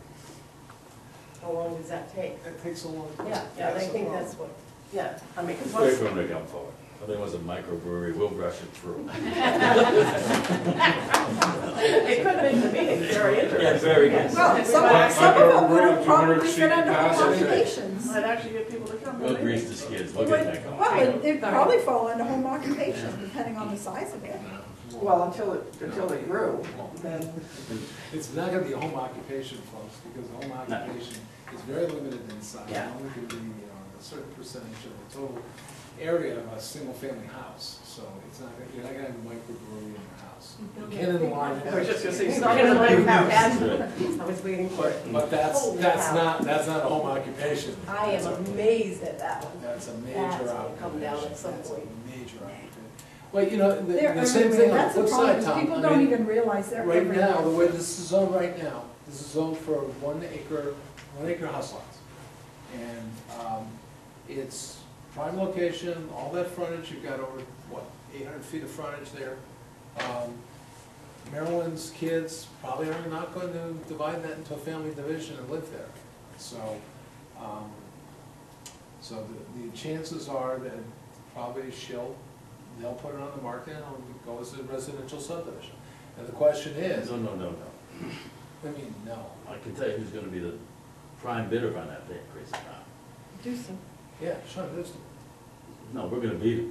How long does that take? That takes a long time. Yeah, I think that's what. Yeah, I mean, 'cause Let's wait once, for them to come forward. Somebody wants a microbrewery, we'll rush it through. it could make the meeting very interesting. Yeah, very good. Well, some of them would probably fit under home capacity. occupations. Might actually get people to come. to We'll the grease meeting. the skids, It we'll would- get that going. Well, it'd probably fall under home occupation, depending on the size of it. Well, until it grew, then, It's not gonna be a home occupation, folks, because home occupation is very limited in size. Yeah. It only could be, a certain percentage of the total area of a single-family house, so it's not, you're not gonna have a microbrewery in your house. You build You a can big enlarge house. I was just gonna say, it. some in a big house. I was waiting for it. But that's Holy that's cow. not a home occupation. I am amazed at that one. That's a major That's gonna occupation. come down at some That's a point. major occupation. Well, you know, They're the same everywhere. thing on the That's the flip problem, side, is Tom. people I don't mean, even realize they're right everywhere. now, the way this is zoned right now, this is zoned for 1 acre house lots. And it's prime location, all that frontage, you've got over, what, 800 feet of frontage there. Maryland's kids probably are not going to divide that into a family division and live there. So, the chances are that probably they'll put it on the market and it'll go as a residential subdivision. And the question is, No. I mean, no. I can tell you who's gonna be the prime bidder on that big crazy town. Do some. Yeah, Sean, there's, No, we're gonna beat it.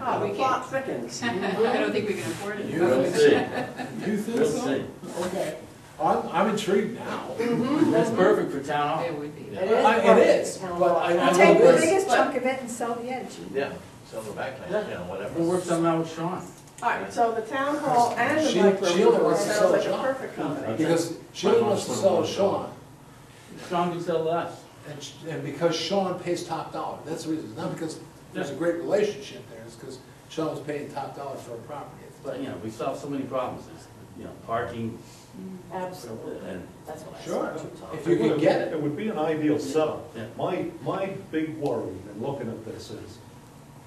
Oh, the plot thickens. I don't think we can afford it. You We'll think see. you think We'll so? see. Okay. I'm intrigued now. That's perfect for town hall. It would be. It is. It is, Town but hall. I You know take the this. biggest chunk of it and sell the edge. Yeah, sell the backland, you know, whatever. We'll work something out with Sean. All right, so the town hall and the She micro only wants to sounds sell like a John. perfect combination. Because she only wants to sell Sean, Sean can sell less. and because Sean pays top dollar, that's the reason. It's not because there's a great relationship there, it's because Sean was paying top dollar for a property. But, you know, we solve so many problems. There's, you know, parking Absolutely. and, That's what I Sure. said too, Tom. If you can get it. It would be an ideal setup. Yeah. My big worry in looking at this is,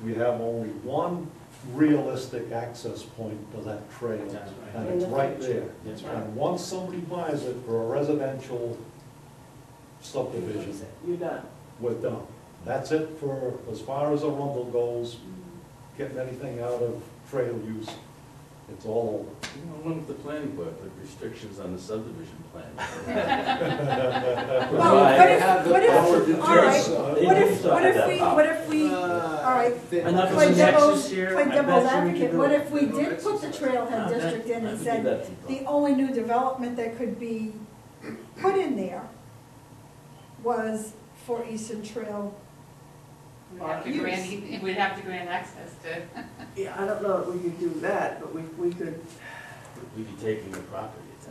we have only one realistic access point to that trail, That's right. and In it's the right future. there. That's right. And once somebody buys it for a residential subdivision, You're done. we're done. That's it for, as far as Arundel goes, getting anything out of trail use, it's all over. you know, one of the planning board put restrictions on the subdivision plan. Well, Right. what They if, have the what power to if, do all right, so. They what do if, still what have if that we, power. what if we, all right, They- Enough of play the devil's, nexus here. play I devil's bet you we can advocate, do what it. if we did put the trailhead district in and said, the only new development that could be put in there was for Eastern Trail? We'd have to grant access to. Yeah, I don't know if we could do that, but we could, We'd be taking the property, it's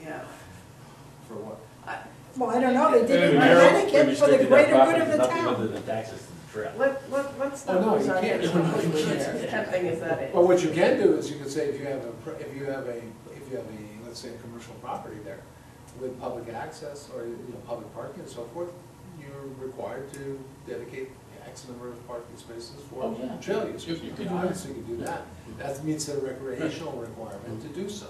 yeah. For what? Well, I don't know, they did it in We Connecticut for the restricted that greater good property, of the nothing town. other than access to the trail. Let's Oh, not no, lose you our can't. heads completely here, as tempting as that is. Well, what you can do is you can say if you have a, let's say a commercial property there with public access or, you know, public parking and so forth, you're required to dedicate X number of parking spaces for Oh, yeah. trail use. You could do that. Obviously, you could do that. That meets the recreational requirement to do so.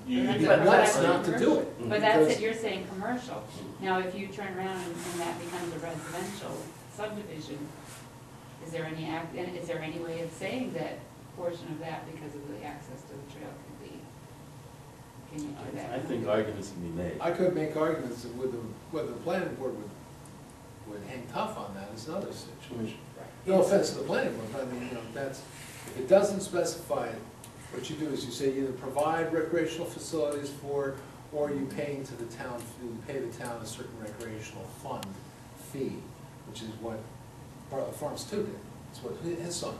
You- You'd be But nuts that's not to do it. But that's because- it, you're saying commercial. Now, if you turn around and that becomes a residential subdivision, is there any way of saying that portion of that, because of the access to the trail, could be? Can you do that? I think arguments can be made. I could make arguments that whether the planning board would hang tough on that is another situation. No offense to the planning board, but I mean, you know, that's, if it doesn't specify it, what you do is you say either provide recreational facilities for, or you paying to the town, you pay the town a certain recreational fund fee, which is what Bartlett Farms 2 did. It's what his son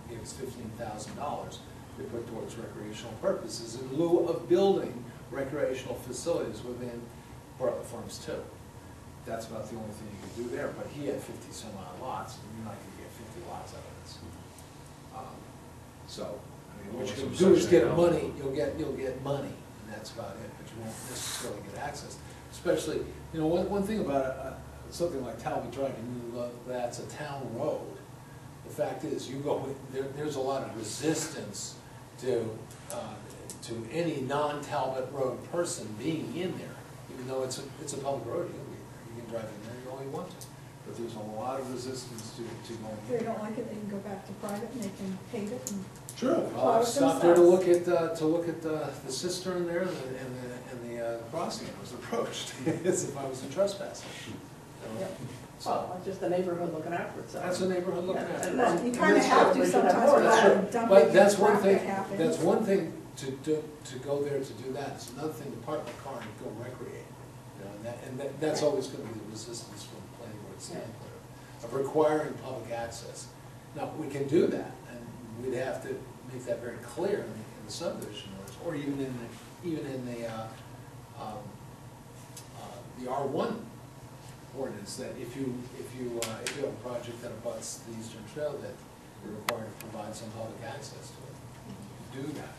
did. He gave us $15,000 to put towards recreational purposes in lieu of building recreational facilities within Bartlett Farms 2. That's about the only thing you could do there, but he had 50 some odd lots, and you're not gonna get 50 lots out of this. So, I mean, what you Well, can some do is get section money, you'll get money, and that's about it, but you won't necessarily get access. Especially, you know, one thing about something like Talbot Drive, that's a town road. The fact is, you go, there's a lot of resistance to any non-Talbot Road person being in there, even though it's a public road, you can drive in there, you only want to. But there's a lot of resistance to going If in. they don't like it, they can go back to private and they can pave it and Sure. Plow I'll it stop there to themselves. look at the cistern there and the crossing I was approached, as if I was a trespasser. Yep. Well, it's just the neighborhood looking after itself. That's a neighborhood looking Yeah, at and it. then you kind of this have to we should have sometimes more of that. without dumping But that's one crap thing, that happens. that's one thing to go there to do that. It's another thing to park the car and go recreate. You know, and that's always gonna be the resistance from the planning board standpoint of requiring public access. Now, we can do that, and we'd have to make that very clear in the subdivision orders, or even in the R1 ordinance, that if you have a project that abuts the Eastern Trail, that you're required to provide some public access to it. You can do that.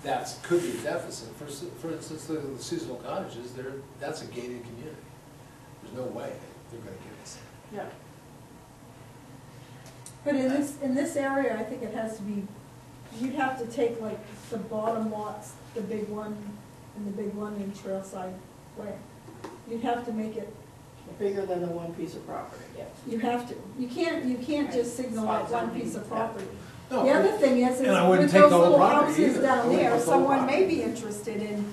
That could be a deficit. For instance, the seasonal cottages, that's a gated community. There's no way they're gonna give us that. Yeah. But in this area, I think it has to be, you'd have to take like the bottom lots, the big one and the big one in Trailside Way. You'd have to make it, Bigger than the one piece of property. you have to. You can't just signal out one piece of property. No, The other thing is and I wouldn't with take those the whole little property houses either. I down wouldn't there, take the whole someone may property. be interested in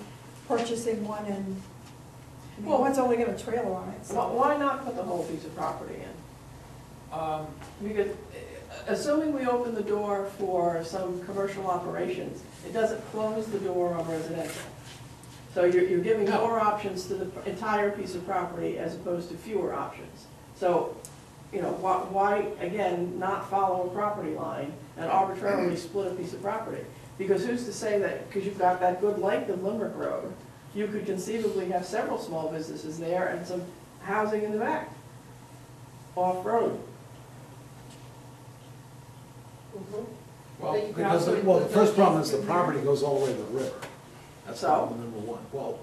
purchasing one and, Well, one's only got a trailer on it, so. Why not put the whole piece of property in? Because, assuming we open the door for some commercial operations, it doesn't close the door on residential. So you're giving more options to the entire piece of property as opposed to fewer options. So, you know, why, again, not follow a property line and arbitrarily split a piece of property? Because who's to say that, because you've got that good length of Limerick Road, you could conceivably have several small businesses there and some housing in the back, off-road. Well, But you could because, also well, the include first those problem is things the in property there. goes all the way to the river. That's So? problem number one. Well,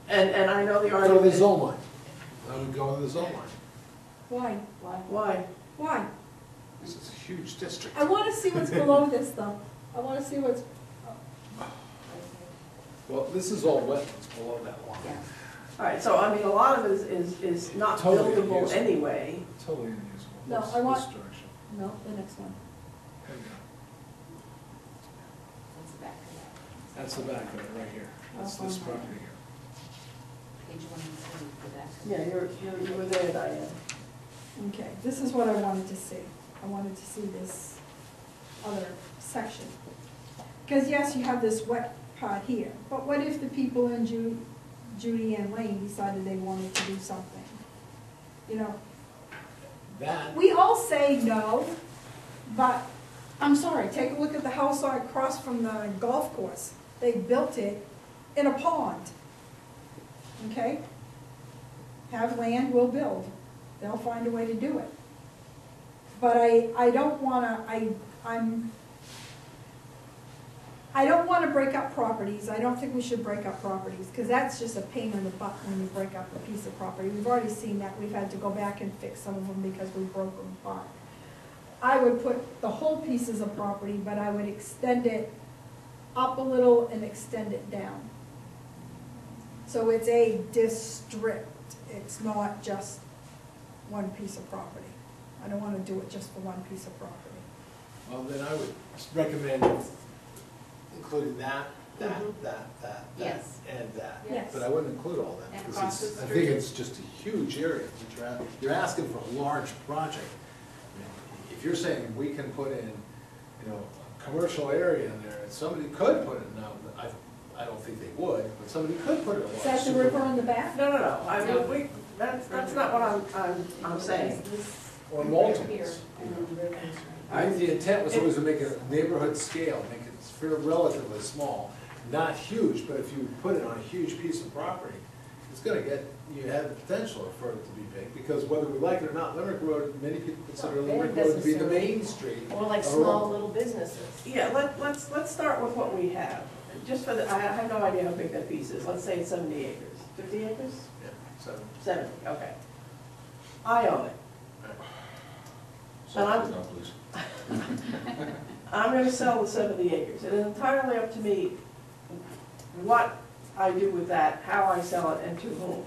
And I know the go to argument. the zone line. I would go to the zone line. Why? Why? Why? This is a huge district. I wanna see what's below this though. I wanna see what's, Well, this is all wetlands below that line. Yeah. All right, so I mean, a lot of it is not Totally buildable unusable. anyway. Totally unusable. No, This- I want- This direction. no, the next one. There you go. That's the back of that. That's the back of it, right here. That's I'll this find that. property here. Page 1 for that. Yeah, you were there, Diane. Okay, this is what I wanted to see. I wanted to see this other section. Because yes, you have this wet part here, but what if the people in Judy Ann Lane decided they wanted to do something? You know, That, we all say no, but I'm sorry, take a look at the house across from the golf course. They built it in a pond. Okay? Have land, we'll build. They'll find a way to do it. But I don't wanna, I don't wanna break up properties. I don't think we should break up properties, because that's just a pain in the butt when you break up a piece of property. We've already seen that. We've had to go back and fix some of them because we broke them apart. I would put the whole pieces of property, but I would extend it up a little and extend it down. So it's a district. It's not just one piece of property. I don't wanna do it just for one piece of property. well, then I would recommend including that, Yes. and that. Yes. But I wouldn't include all that, And because across the I think street. it's just a huge area that you're asking for a large project. If you're saying we can put in, you know, a commercial area in there, and somebody could put it, now, I don't think they would, but somebody could put it a Is that the large river in the back? No, I mean, that's not what I'm saying. or Here, multiples. and then the river is I right. think the intent was always to make it a neighborhood scale, make it relatively small, not huge, but if you put it on a huge piece of property, it's gonna get, you have the potential for it to be big, because whether we like it or not, Limerick Road, many people consider Not Limerick big Road to be the necessarily. main street. Or like of small Rome. little businesses. Yeah, let's start with what we have. Just for the, I have no idea how big that piece is. Let's say it's 70 acres. 50 acres? Yeah, so, 70, okay. I own it. And I'm gonna sell the 70 acres. It is entirely up to me what I do with that, how I sell it, and to whom.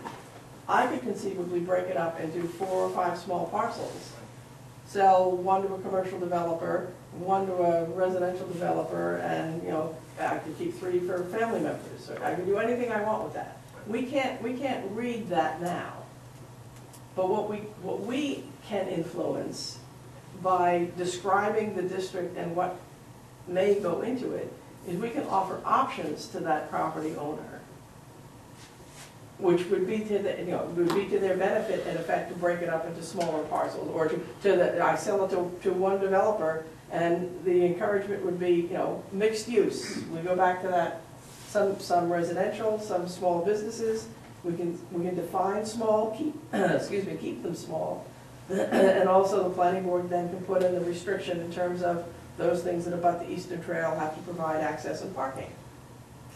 I could conceivably break it up into 4 or 5 small parcels. Sell one to a commercial developer, one to a residential developer, and, you know, I could keep 3 for family members. Or I can do anything I want with that. We can't read that now. But what we can influence by describing the district and what may go into it is we can offer options to that property owner. which would be to the, would be to their benefit, in effect, to break it up into smaller parcels, or I sell it to one developer, and the encouragement would be, mixed use. We go back to that, some residential, some small businesses. We can define small, keep them small. And also the planning board then can put in a restriction in terms of those things that abut the Eastern Trail have to provide access and parking.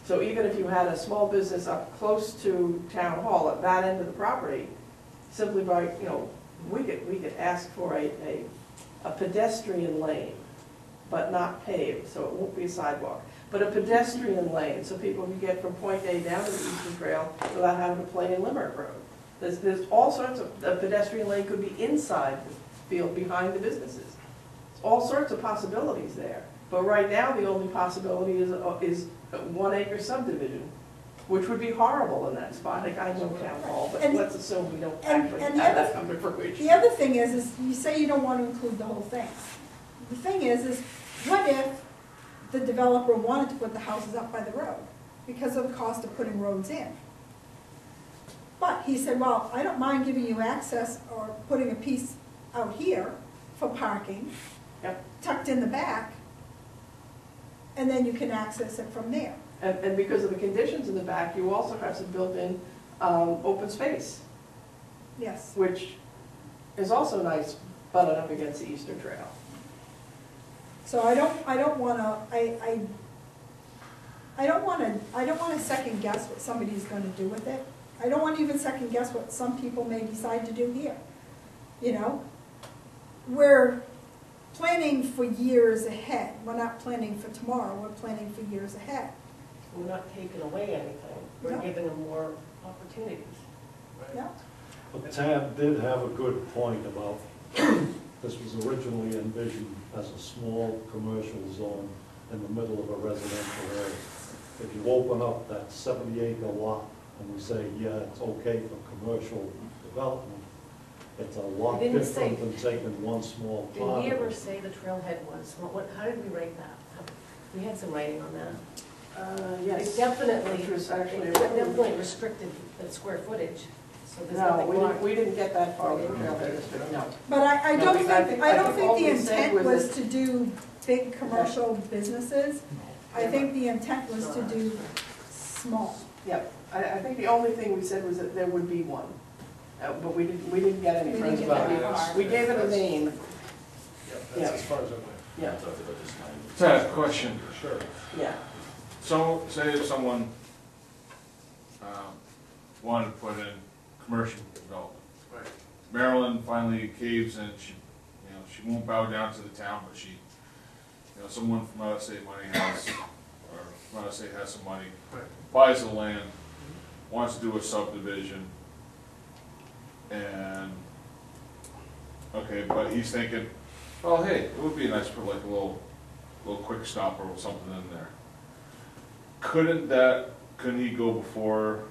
So even if you had a small business up close to town hall at that end of the property, simply by, we could ask for a pedestrian lane, but not paved, so it won't be a sidewalk. But a pedestrian lane, so people can get from point A down to the Eastern Trail without having to play in Limerick Road. There's all sorts of, a pedestrian lane could be inside the field, behind the businesses. There's all sorts of possibilities there. But right now, the only possibility is a 1 acre subdivision, which would be horrible in that spot. Like, I know town hall, but And- let's assume we don't and actually the have other- that come to fruition. The other thing is you say you don't want to include the whole thing. The thing is what if the developer wanted to put the houses up by the road because of the cost of putting roads in? But he said, well, I don't mind giving you access or putting a piece out here for parking, Yep. tucked in the back, and then you can access it from there. And because of the conditions in the back, you also have some built-in open space, Yes. which is also nice, butted up against the Eastern Trail. So I don't wanna second guess what somebody's gonna do with it. I don't wanna even second guess what some people may decide to do here. We're planning for years ahead. We're not planning for tomorrow, we're planning for years ahead. We're not taking away anything, we're No. giving them more opportunities. Yeah, But Tad did have a good point about, this was originally envisioned as a small commercial zone in the middle of a residential area. If you open up that 70-acre lot and we say, yeah, it's okay for commercial development, it's a lot They didn't say- different than taking one small Did part we of ever it. say the trailhead was, how did we rate that? We had some writing on that. Yes. It definitely, Which was actually it definitely restricted the square footage, so there's No, nothing we didn't get that far with the trailhead district, no. but I No, don't I think, think- I I don't think all think the we said intent was was that- to do big commercial businesses. I think the intent was to do small. Yep, I think the only thing we said was that there would be one, but we didn't get any We further. didn't get than that that. far. We gave it a name, Yeah, Yeah. that's as far as I went. yeah, Talked about this language. Tad, question. Sure. yeah. So, say if someone wanted to put in commercial development. Right. Maryland finally caves in, she won't bow down to the town, but she, someone from out of state money has, or from out of state has some money, Right. buys the land, wants to do a subdivision, and, okay, but he's thinking, well, hey, it would be nice to put like a little quick stop or something in there. Couldn't he go before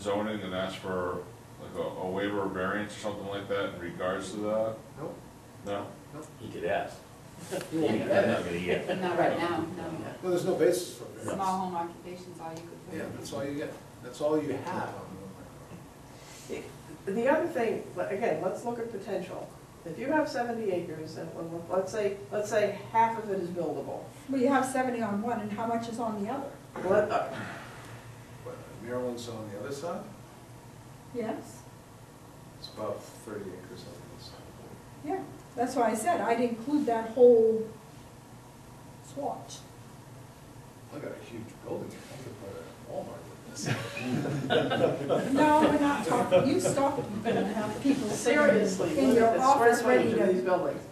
zoning and ask for like a waiver or variance or something like that in regards to that? Nope. No? He could ask. Yeah. I'm not gonna get. Not right now, no. Well, there's no basis for it. Small home occupation's all you could put. Yeah, that's all you get, that's all you have. The other thing, again, let's look at potential. If you have 70 acres, and let's say half of it is buildable. Well, you have 70 on one, and how much is on the other? Let, But Maryland's on the other side, Yes, it's about 30 acres on the other side. yeah, that's why I said I'd include that whole swatch. I got a huge building, I could put a Walmart with this. No, we're not talking, you stop it, you're gonna have people seriously, in look your at the square office ready footage of these to. buildings.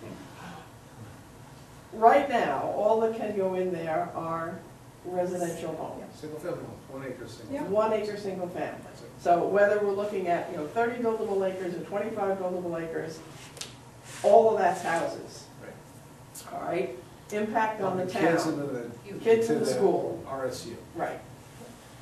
Right now, all that can go in there are residential homes. Single family home, 1 acre single. Yeah. 1 acre single family. So whether we're looking at, 30 buildable acres or 25 buildable acres, all of that's houses. Right. All right? Impact on the Kids town. into the. Kids in to the school. RSU. Right.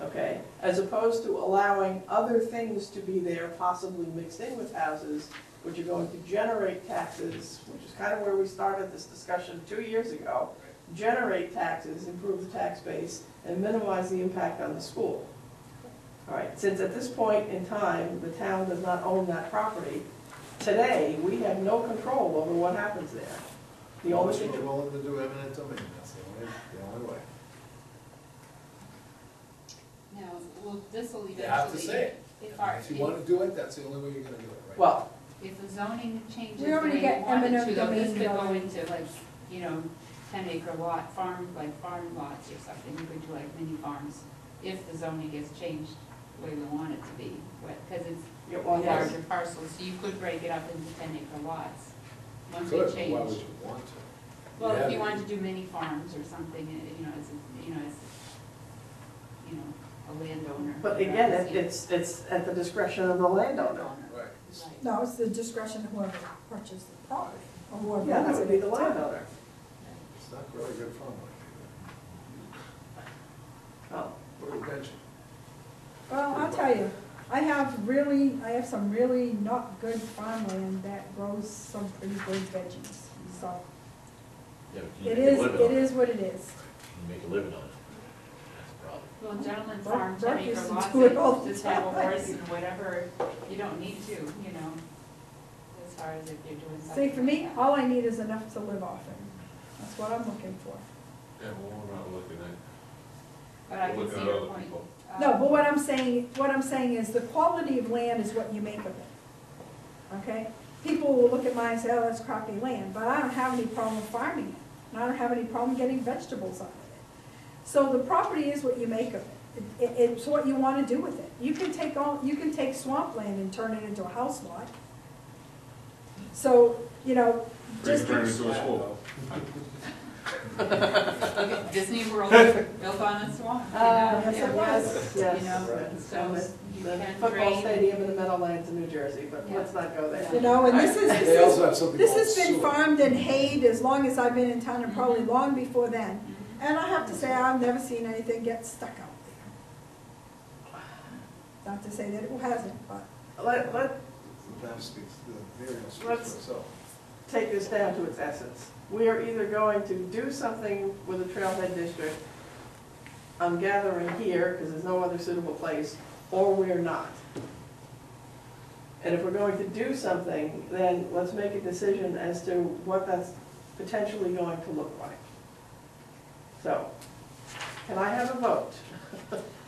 Okay? As opposed to allowing other things to be there, possibly mixed in with houses, which are going to generate taxes, which is kind of where we started this discussion 2 years ago. Generate taxes, improve the tax base, and minimize the impact on the school. All right, since at this point in time, the town does not own that property, today, we have no control over what happens there. The only Unless thing, we're willing to do eminent domain, that's the only way. Now, well, this will eventually. You have to say it. If you want to do it, that's the only way you're gonna do it, right? well, If the zoning changes We the already way you get want it eminent to, though, this domain could go going. into like, 10-acre lot, farm lots or something, you could do like mini farms, if the zoning gets changed the way we want it to be, because it's yeah, well, yes. larger parcels, so you could break it up into 10-acre lots, once Good, they but change. why would you want to? Well, if Yeah. you wanted to do mini farms or something, a landowner. But again, it's at the discretion of the landowner. Right. Right. No, it's the discretion of whoever purchased the property, or whoever. Yeah, that owns would it be at the the time. landowner. It's not really good farmland. Oh, What are you benching? Well, I'll tell you, I have some really not good farmland that grows some pretty good veggies, so Yeah, but you it make a is, living it on is what it is. You make a living on it. That's the problem. Well, gentlemen Burke- farm Burke 10-acre used to lots, do it all the and just have a time. horse and whatever, you don't need to, as far as if you're doing something. See, for me, like that. all I need is enough to live off of. That's what I'm looking for. Yeah, well, we're not looking at, But I we're can see looking at your other point. people. No, but what I'm saying is the quality of land is what you make of it. Okay? People will look at mine and say, oh, that's crappy land, but I don't have any problem farming it. And I don't have any problem getting vegetables out of it. So the property is what you make of it. It's what you want to do with it. You can take swampland and turn it into a house lot. So, Or you just. turn it into a school. Look at Disney World built on a swamp, Yes, it yes, yes. Right. So you The can football drain. stadium in the Meadowlands in New Jersey, but Yeah. let's not go there. And They also have something this called has been sewer. farmed and hayed as long as I've been in town and probably long before then. And I have to say, I've never seen anything get stuck out there. Not to say that it hasn't, but Let, The map speaks, the area speaks for Let's- itself. take this down to its essence. We are either going to do something with the Trailhead District, I'm gathering here, because there's no other suitable place, or we're not. And if we're going to do something, then let's make a decision as to what that's potentially going to look like. So, can I have a vote?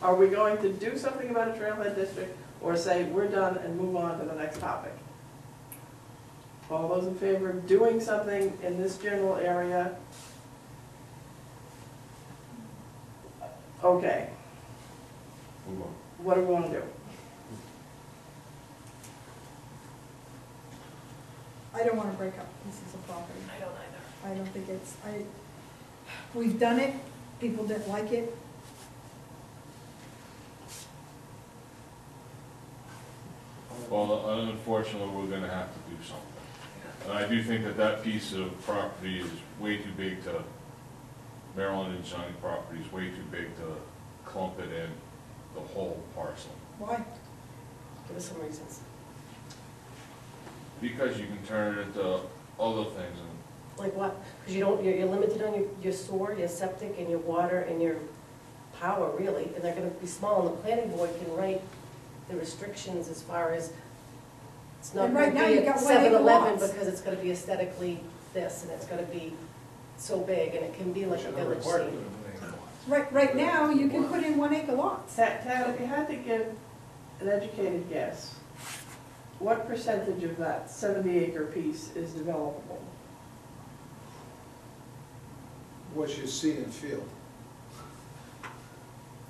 Are we going to do something about a Trailhead District, or say, we're done and move on to the next topic? All those in favor of doing something in this general area? Okay, Move on. what do we want to do? I don't want to break up pieces of property. I don't either. I don't think we've done it, people didn't like it. Well, unfortunately, we're gonna have to do something. And I do think that that piece of property is way too big to, Maryland and Johnny property is way too big to clump it in the whole parcel. Why? Give us some reasons. Because you can turn it into other things, and Like what? Because you're limited on your sewer, your septic, and your water, and your power, really, and they're gonna be small, and the planning board can write the restrictions as far as it's not And right gonna now be you a got 1 acre 7-Eleven lots. because it's gonna be aesthetically this, and it's gonna be so big, and it can be like a You're not village required to scene. do anything else. Right now, you can put in 1 acre lots. Tad, if you had to give an educated guess, what percentage of that 70-acre piece is developable? What you see and feel.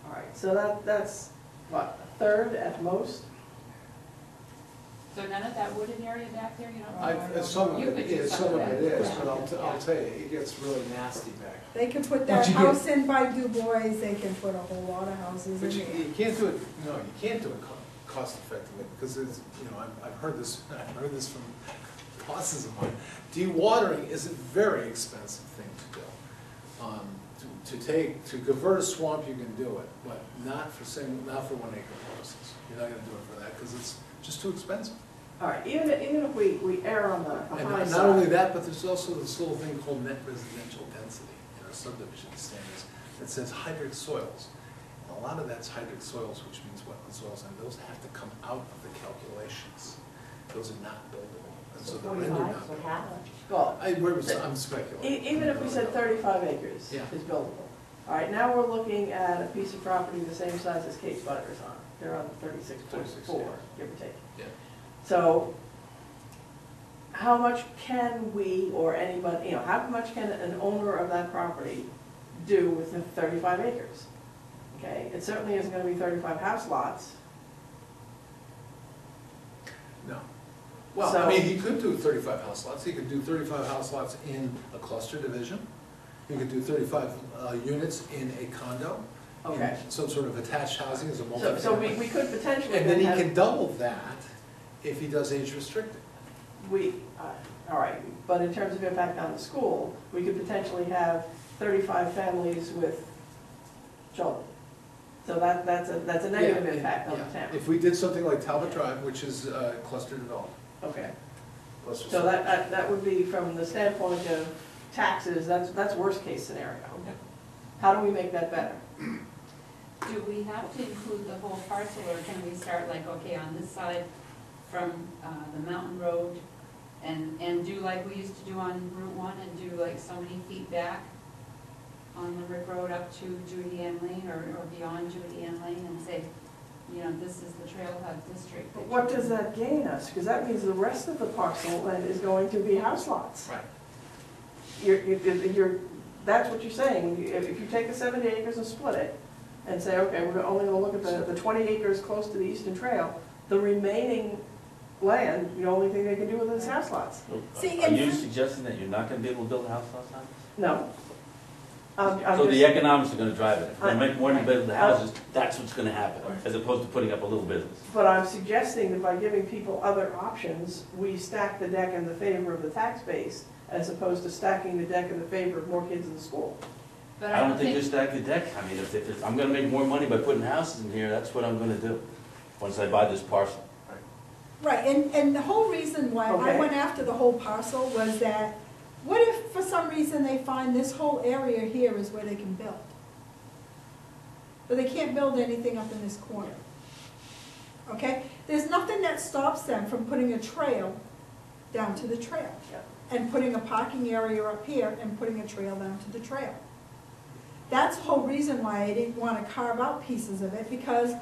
All right, so that's, what, a third at most? So none of that wooded area back there, you don't? Some You of could it do is, some some of of it that. is, but Yeah. I'll tell you, it gets really nasty back. They can put But that you house in by Du Bois, they can put a whole lot of houses But in you, there. you can't do it, no, you can't do it cost effectively, because it's, I've heard this from bosses of mine. Dewatering is a very expensive thing to do. To convert a swamp, you can do it, but not for 1 acre parcels. You're not gonna do it for that, because it's just too expensive. All right, even if we err on the And high not only side, that, but there's also this little thing called net residential density in our subdivision standards that says hybrid soils. a lot of that's hydric soils, which means wetland soils, and those have to come out of the calculations. Those are not buildable. And so they're rendered not so buildable. half. Well, I'm speculating. even if we said 35 acres Yeah. is buildable. All right, now we're looking at a piece of property the same size as Cape Butter is on. They're on 36.4, give or take. Yeah. So how much can we, or anybody, how much can an owner of that property do with the 35 acres? Okay, it certainly isn't gonna be 35 house lots. No. Well, So- I mean, he could do 35 house lots. He could do 35 house lots in a cluster division. He could do 35 units in a condo. in Okay. Some sort of attached housing as a So we multifamily. could potentially And then he have- can double that if he does age restricted. All right, but in terms of impact on the school, we could potentially have 35 families with children. So that's a negative Yeah, impact on yeah. the town. If we did something like Talbot Drive, which is cluster development. Okay, cluster so that would be from the standpoint of taxes, that's worst case scenario. How do we make that better? Do we have to include the whole parcel, or can we start like, okay, on this side from the mountain road, and do like we used to do on Route 1, and do like so many feet back on Limerick Road up to Judy Ann Lane, or beyond Judy Ann Lane, and say, this is the trailhead district. But what does that gain us? Because that means the rest of the parcel then is going to be house lots. Right. That's what you're saying. If you take the 70 acres and split it, and say, okay, we're only gonna look at the 20 acres close to the Eastern Trail, the remaining land, the only thing they can do with it is house lots. See, Are and you for- suggesting that you're not gonna be able to build a house on this? No. So the economics are gonna drive it. If we're gonna make more than build the houses, that's what's gonna happen, as opposed to putting up a little business. But I'm suggesting that by giving people other options, we stack the deck in the favor of the tax base, as opposed to stacking the deck in the favor of more kids in the school. But I don't think you stack the deck. I mean, if I'm gonna make more money by putting houses in here, that's what I'm gonna do, once I buy this parcel. Right, and the whole reason why I Okay. went after the whole parcel was that, what if for some reason they find this whole area here is where they can build? But they can't build anything up in this corner. Okay? There's nothing that stops them from putting a trail down to the trail. And putting a parking area up here and putting a trail down to the trail. That's the whole reason why I didn't want to carve out pieces of it, because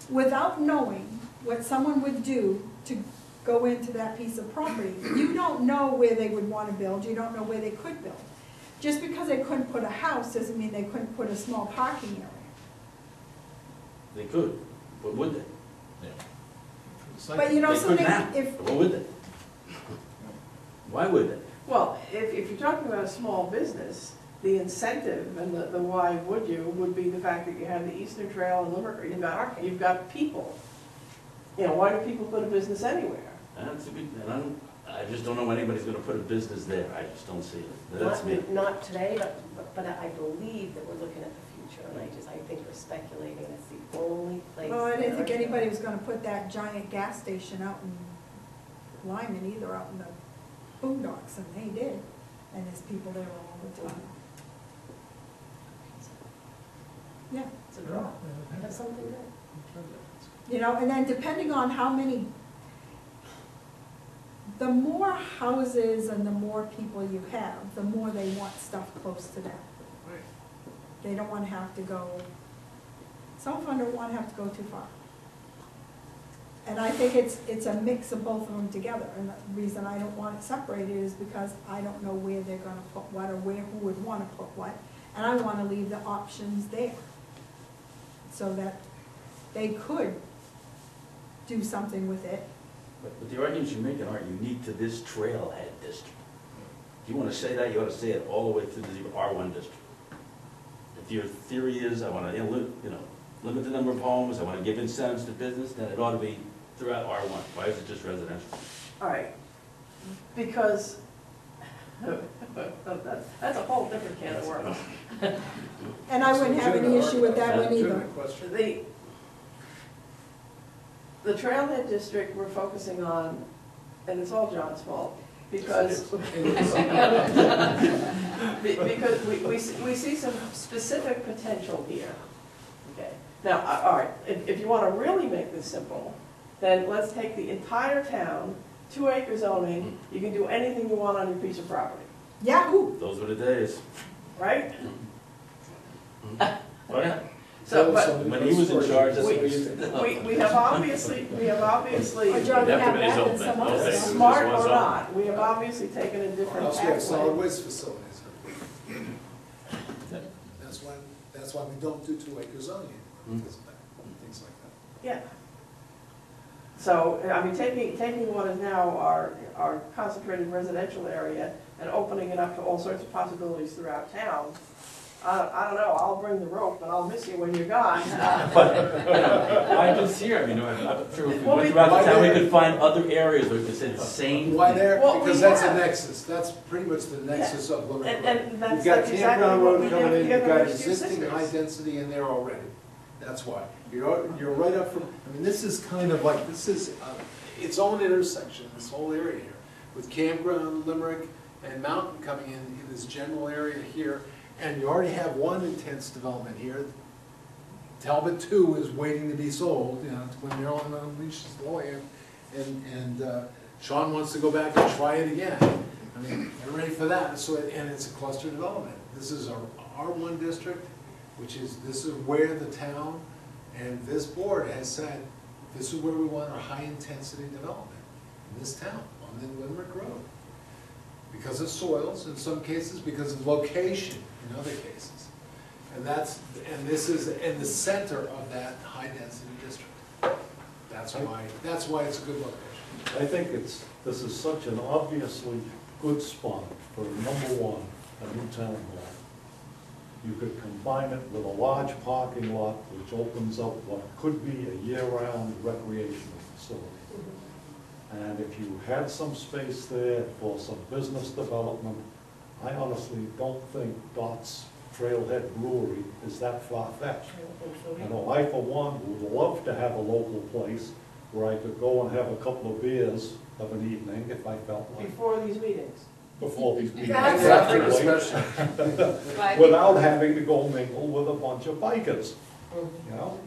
without knowing what someone would do to go into that piece of property, you don't know where they would want to build, you don't know where they could build. Just because they couldn't put a house doesn't mean they couldn't put a small parking area. They could, but would they? But you know, They so could they, now, if, but what would they? Why would they? Well, if you're talking about a small business, the incentive and the why would you would be the fact that you have the Eastern Trail and Limerick, you've got people. Why do people put a business anywhere? That's a good, and I just don't know when anybody's gonna put a business there. I just don't see it. That's me. Not today, but I believe that we're looking at the future, and I think we're speculating it's the only place. well, I didn't think that- anybody was gonna put that giant gas station out in Lyman either, out in the boondocks, and they did. And there's people there all the time. Yeah. It's a draw. That's something good. You know, and then depending on how many, the more houses and the more people you have, the more they want stuff close to them. They don't want to have to go, some of them don't want to have to go too far. And I think it's a mix of both of them together, and the reason I don't want it separated is because I don't know where they're gonna put what, or who would want to put what, and I want to leave the options there, so that they could do something with it. But the arguments you're making aren't unique to this trailhead district. If you wanna say that, you ought to say it all the way through the R1 district. If your theory is, I wanna, limit the number of homes, I wanna give incentives to business, then it ought to be throughout R1. Why is it just residential? All right, because, that's a whole different can of worms. And I wouldn't have any issue with that one either. The trailhead district we're focusing on, and it's all John's fault, because, because we see some specific potential here, Okay, now, all right, if you want to really make this simple, then let's take the entire town, 2 acre zoning, you can do anything you want on your piece of property, Yahoo! Those were the days. right? Oh, yeah. So, but When he was in charge, that's what we used to do. we have obviously, I'd rather have Everybody's that than open. some other Okay. stuff. smart There's one or zone. not, we have obviously taken a different Also, we have solid pathway. waste facilities. That's why we don't do 2 acre zoning anymore, because of that, things like that. Yeah. So, I mean, taking what is now our concentrated residential area and opening it up to all sorts of possibilities throughout town, I don't know, I'll bring the rope, but I'll miss you when you're gone. Why just here? I mean, I'm sure if we Well, went throughout the town, we why could find other areas where we could say the same. Why there? Well, Because we that's a have. nexus, that's pretty much the nexus of Limerick Road. And that's You've got exactly Campground what Road we coming did in, to you've the got mixed-use existing districts. high density in there already. That's why. You're right up from, I mean, this is kind of like, this is its own intersection, this whole area here, with Campground, Limerick, and Mountain coming in this general area here. And you already have one intense development here. Talbot 2 is waiting to be sold, you know, when Maryland unleashes the land. And Sean wants to go back and try it again. I mean, get ready for that. So, and it's a cluster development. This is our R1 district, this is where the town and this board has said, this is where we want our high intensity development, in this town, on the Limerick Road. Because of soils, in some cases, because of location, in other cases. And this is in the center of that high density district. That's why it's a good location. I think this is such an obviously good spot for, number one, a new town hall. You could combine it with a large parking lot which opens up what could be a year-round recreational facility. And if you had some space there for some business development, I honestly don't think Dot's Trailhead Brewery is that far-fetched. I know I, for one, would love to have a local place where I could go and have a couple of beers of an evening if I felt like, Before these meetings. before these meetings. That's After Exactly. especially. Without having to go mingle with a bunch of bikers, you know?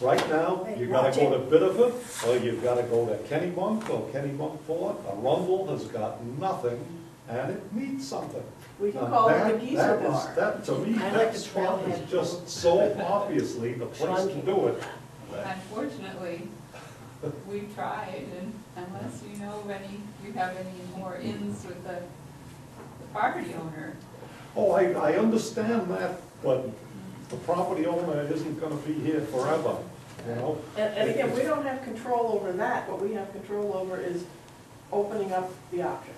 Right now, you gotta go to Biddeford, or you've gotta go to Kennybunk or Kennebunkport. Arundel has got nothing, and it needs something. We can Now, call it that- the geezer that is- bar. That, to me, I like that the spot is trailhead. just so obviously the place to do it. Unfortunately, we've tried, and unless you have any more ins with the property owner. Oh, I understand that, but the property owner isn't gonna be here forever, you know? And again, we don't have control over that, what we have control over is opening up the options.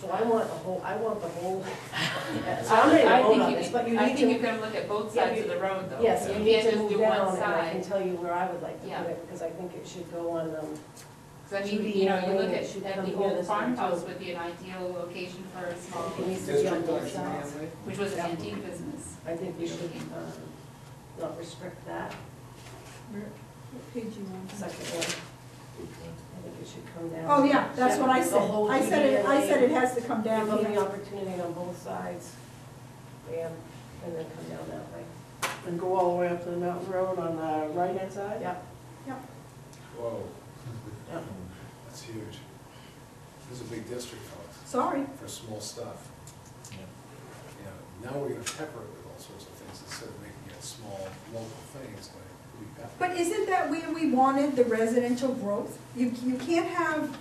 So I want the whole, so I'm ready to I vote think on you this, but you I need think you're to, gonna look at both Yeah, sides you- of the road, though. yes, you You need can't to just move do down, one and I can side. tell you where I would like to Yeah. put it, because I think it should go on, 'Cause I mean, Judy you know, and you look Wayne at should the come here old this time, farmhouse too. would be an ideal location for a small it needs business, to be on District both action, sides. Anne, which was an Yeah. antique business. I think we should, not restrict that, What page you want? second one, I think it should come down. Oh, yeah, that's what I The said. whole I said it has to come Give down them the here. opportunity on both sides, and then come down that way. And go all the way up to the mountain road on the right-hand side? Yep. Whoa, Yeah. that's huge. This is a big district, folks, Sorry. for small stuff. Yeah. You know, now we're gonna pepper it with all sorts of things instead of making it small local things, like we pepper. But isn't that where we wanted the residential growth? You can't have,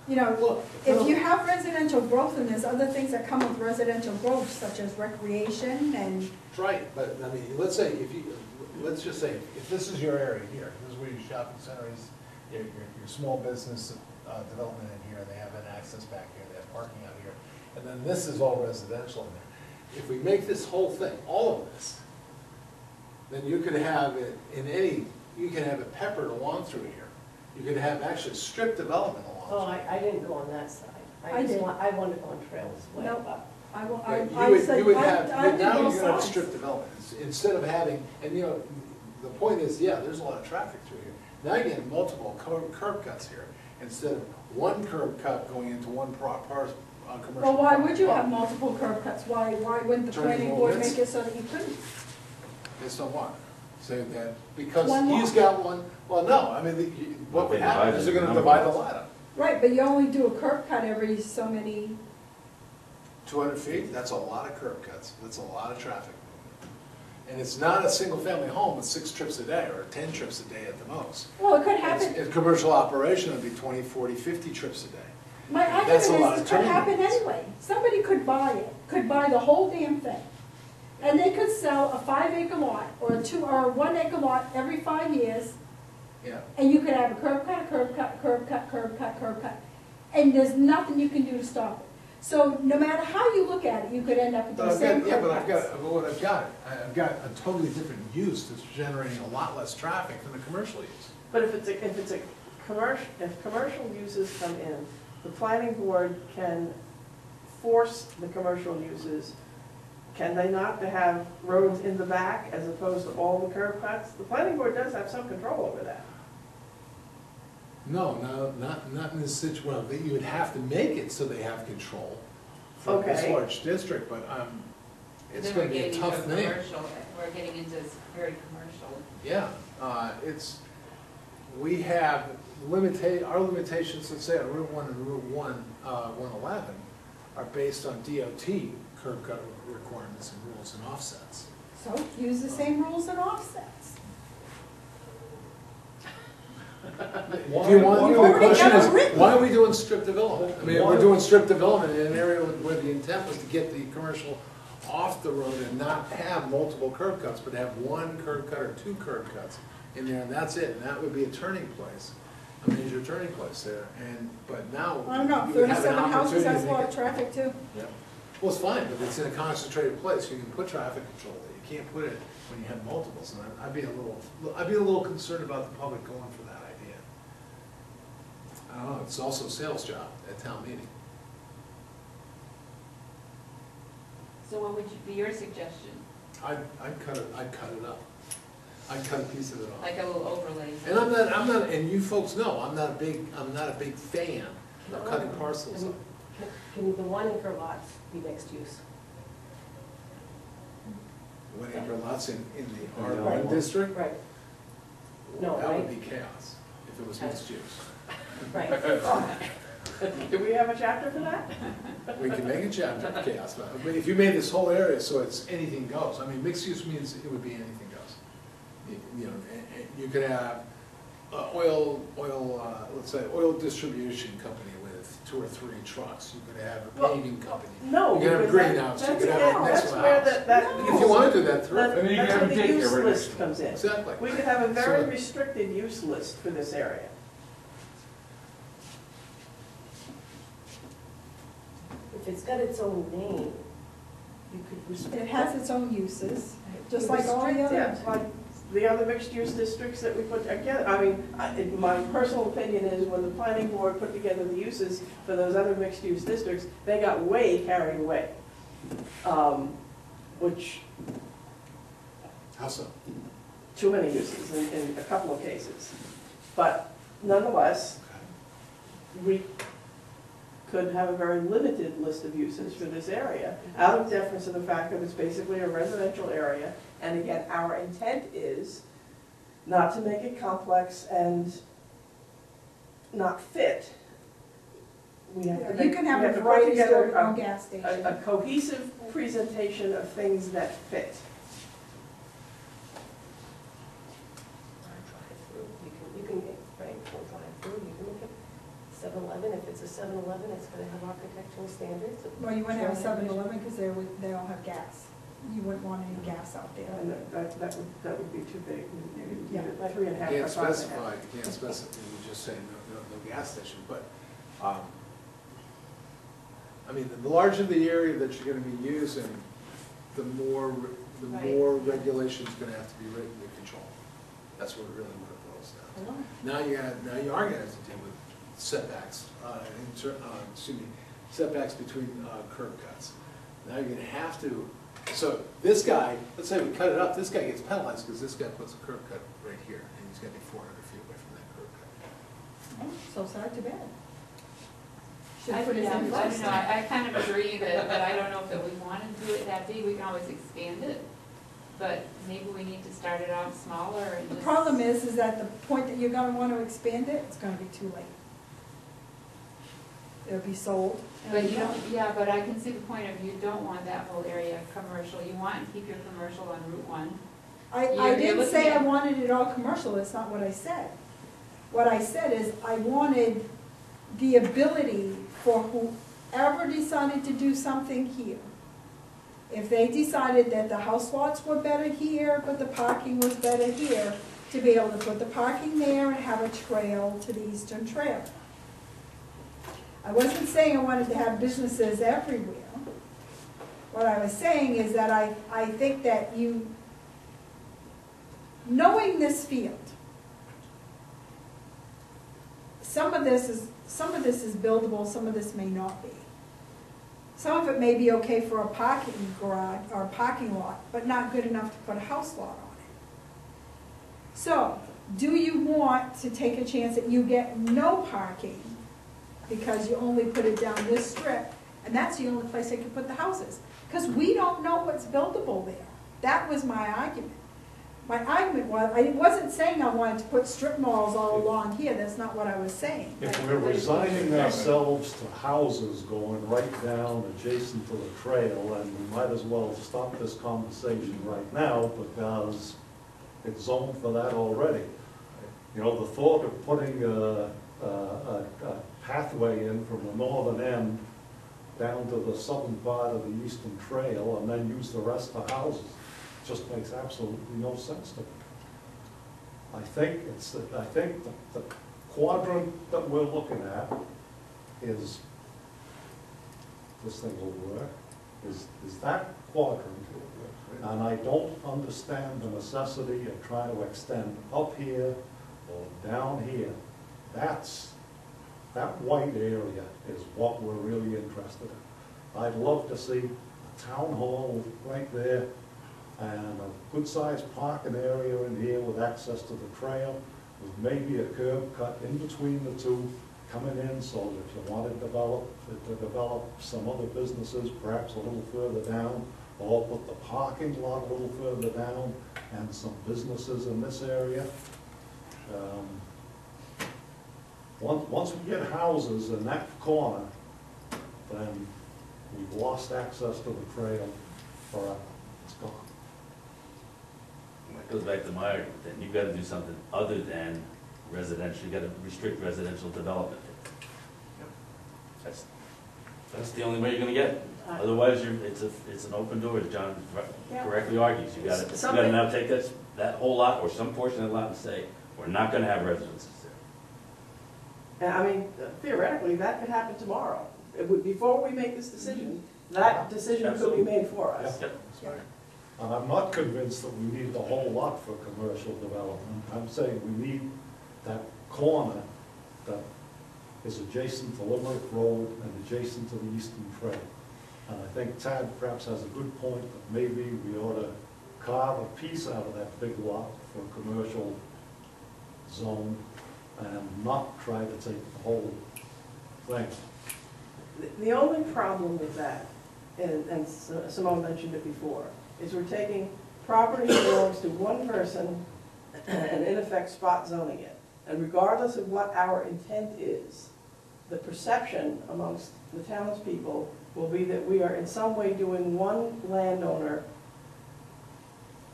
you know, if you have residential growth and there's other things that come with residential growth, such as recreation and, Right, but I mean, let's just say, if this is your area here, this is where your shopping center is, your small business development in here, they have an access back here, they have parking out here, and then this is all residential in there. If we make this whole thing, all of this, then you could have it you can have it peppered along through here. You could have actually strip development along Oh, through. I didn't go on that side. I did. I wanted to go on trails way No. up. Right, said, you would I have, did now both you're gonna have sides. strip development, instead of having, and you know, the point is, yeah, there's a lot of traffic through here. Now you're getting multiple curb cuts here, instead of one curb cut going into one commercial. Well, why would you have property. multiple curb cuts? Why wouldn't the Turning planning board movements. make it so that you couldn't? Based on what? Say that, because One he's lot. got one, well, no, I mean, what would happen is they're gonna divide the lot up. Right, but you only do a curb cut every so many, 200 feet, that's a lot of curb cuts, that's a lot of traffic. And it's not a single-family home with 6 trips a day, or 10 trips a day at the most. well, it could happen. In commercial operation, it'd be 20, 40, 50 trips a day. My That's a argument lot is, of it could turning happen lanes. anyway. Somebody could buy it, could buy the whole damn thing. And they could sell a 5-acre lot, or a 2, or a 1-acre lot every 5 years, Yeah. and you could have a curb cut, curb cut, curb cut, curb cut, curb cut. And there's nothing you can do to stop it. So no matter how you look at it, you could end up with But the I've same got, yeah, curb but I've cuts. got, I've got a totally different use that's generating a lot less traffic than the commercial use. But if it's a commercial, if commercial uses come in, the planning board can force the commercial uses. Can they not to have roads in the back as opposed to all the curb cuts? The planning board does have some control over that. No, not in this situation, well, you would have to make it so they have control for this Okay. large district, but, it's Then gonna we're be a getting tough into thing. commercial, we're getting into very commercial. Yeah, we have our limitations, let's say on Route 1 and Route 111 are based on DOT curb cut requirements and rules and offsets. So use the same rules and offsets. If you want, You've the already question got it is, written. why are we doing strip development? I mean, we're doing strip development in an area where the intent was to get the commercial off the road and not have multiple curb cuts, but have one curb cut or 2 curb cuts in there, and that's it, and that would be a turning place, a major turning place there, but now. I don't know, you have an 37 houses, opportunity that's to a lot make of it- traffic too. Yeah, well, it's fine, but it's in a concentrated place, you can put traffic control there, you can't put it when you have multiples, and I'd be a little concerned about the public going for that idea. I don't know, it's also a sales job at town meeting. So what would be your suggestion? I'd cut it up. I'd cut a piece of it off. Like a little overlay? And I'm not, and you folks know, I'm not a big fan of cutting parcels up. Can the 1-acre lots be mixed use? 1-acre lots in the Right. R1 district? Right. No, That would right? be chaos if it was mixed use. Right. Do we have a chapter for that? We can make a chapter of chaos, but if you made this whole area so it's anything goes, I mean, mixed use means it would be anything goes. You know, you could have let's say, oil distribution company with 2 or 3 trucks. You could have a Well, paving company. No. You could have a because greenhouse, you that's- could have it next that's to a where house. that. If you want to do that, That- terrific. And you That's can where have a the daycare use right list next comes in. Exactly. We could have a very So- restricted use list for this area. If it's got its own name, you could restrict. It has its own uses, just like all the Yeah, others. like the other mixed-use districts that we put together. I mean, my personal opinion is when the planning board put together the uses for those other mixed-use districts, they got way carried away. Which, How so? too many uses in a couple of cases. But nonetheless, we could have a very limited list of uses for this area, out of deference to the fact that it's basically a residential area. And again, our intent is not to make it complex and not fit. We have to You make, can we have have a to put variety together store or gas station. a cohesive presentation of things that fit. You can, right, for drive-through, you can look at 7-Eleven, if it's a 7-Eleven, it's gonna have architectural standards. Well, you wouldn't have a 7-Eleven because they all have gas. You wouldn't want any gas out there. And that would be too big. You Yeah. need a 3.5 You by can't 5.5. specify, you can't specify, you just say no gas station, but, I mean, the larger the area that you're gonna be using, the more regulation's gonna have to be written to control. That's what really what it boils down to. Now you are gonna have to deal with setbacks, setbacks between curb cuts. Now you're gonna have to, so this guy, let's say we cut it up, this guy gets penalized because this guy puts a curb cut right here, and he's gonna be 400 feet away from that curb cut. So sad to bad. Should I put it in I don't first. know, I kind of agree that I don't know if we want to do it that big, we can always expand it. But maybe we need to start it off smaller and The just. problem is that the point that you're gonna wanna expand it, it's gonna be too late. It'll be sold. and But it'll you be don't, gone. yeah, but I can see the point of you don't want that whole area commercial, you want to keep your commercial on Route 1. I you're didn't looking say I at- wanted it all commercial, that's not what I said. What I said is I wanted the ability for whoever decided to do something here. If they decided that the house lots were better here, but the parking was better here, to be able to put the parking there and have a trail to the Eastern Trail. I wasn't saying I wanted to have businesses everywhere. What I was saying is that I think that you, knowing this field, some of this is buildable, some of this may not be. Some of it may be okay for a parking garage or a parking lot, but not good enough to put a house lot on it. So, do you want to take a chance that you get no parking because you only put it down this strip, and that's the only place they can put the houses? Because we don't know what's buildable there. That was my argument. My argument was, I wasn't saying I wanted to put strip malls all along here, that's not what I was saying. If we're resigning ourselves to houses going right down adjacent to the trail, and we might as well stop this conversation right now because it's zoned for that already. You know, the thought of putting a pathway in from the northern end down to the southern part of the eastern trail and then use the rest for houses just makes absolutely no sense to me. I think the quadrant that we're looking at is, this thing will work, is that quadrant. And I don't understand the necessity of trying to extend up here or down here. That white area is what we're really interested in. I'd love to see a town hall right there and a good-sized parking area in here with access to the trail, with maybe a curb cut in between the two coming in, so that if you want to develop some other businesses, perhaps a little further down, or put the parking lot a little further down and some businesses in this area. Once we get houses in that corner, then we've lost access to the trail forever. It's gone. That goes back to my argument, then you've got to do something other than residential, you've got to restrict residential development. That's the only way you're gonna get it. Otherwise, it's an open door, as John correctly argues. You gotta now take that whole lot or some portion of the lot and say, we're not gonna have residences there. And I mean, theoretically, that could happen tomorrow. Before we make this decision, that decision could be made for us. Yep. And I'm not convinced that we need the whole lot for commercial development. I'm saying we need that corner that is adjacent to Limerick Road and adjacent to the Eastern Trail. And I think Tad perhaps has a good point that maybe we ought to carve a piece out of that big lot for a commercial zone and not try to take the whole thing. The only problem with that, and Simone mentioned it before, is we're taking property that belongs to one person and in effect spot zoning it. And regardless of what our intent is, the perception amongst the townspeople will be that we are in some way doing one landowner,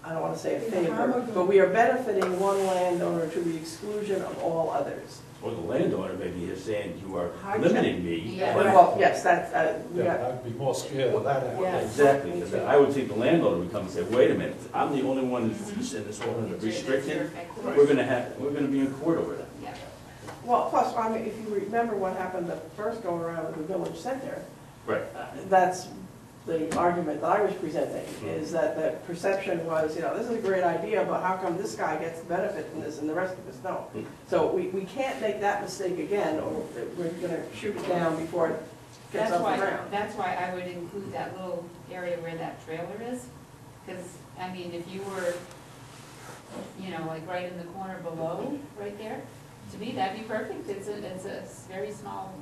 I don't want to say a favor, but we are benefiting one landowner to the exclusion of all others. Or the landowner maybe is saying, you are limiting me. Yeah. but- Well, yes, that's, Yeah, I'd be more scared of that. Yeah. Exactly, because I would think the landowner would come and say, wait a minute, I'm the only one who's in this one restricted. We're gonna be in court over that. Yeah. well, plus, I mean, if you remember what happened the first go around with the village center, Right. that's the argument that I was presenting, is that the perception was, this is a great idea, but how come this guy gets the benefit from this and the rest of us don't? So we can't make that mistake again, or we're gonna shoot it down before it gets off the ground. That's why I would include that little area where that trailer is, because, I mean, if you were, like right in the corner below, right there, To me, that'd be perfect, it's a very small,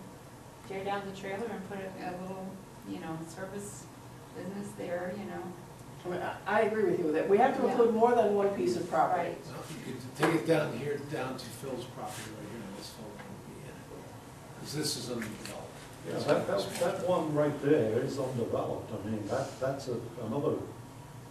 tear down the trailer and put a little, you know, service business there, you know. I mean, I agree with you that we have to Yeah. include more than one piece of property. Right. So you could take it down here, down to Phil's property right here, and this Phil won't be in it. Because this is undeveloped. Yeah, that one right there is undeveloped. I mean, that's another,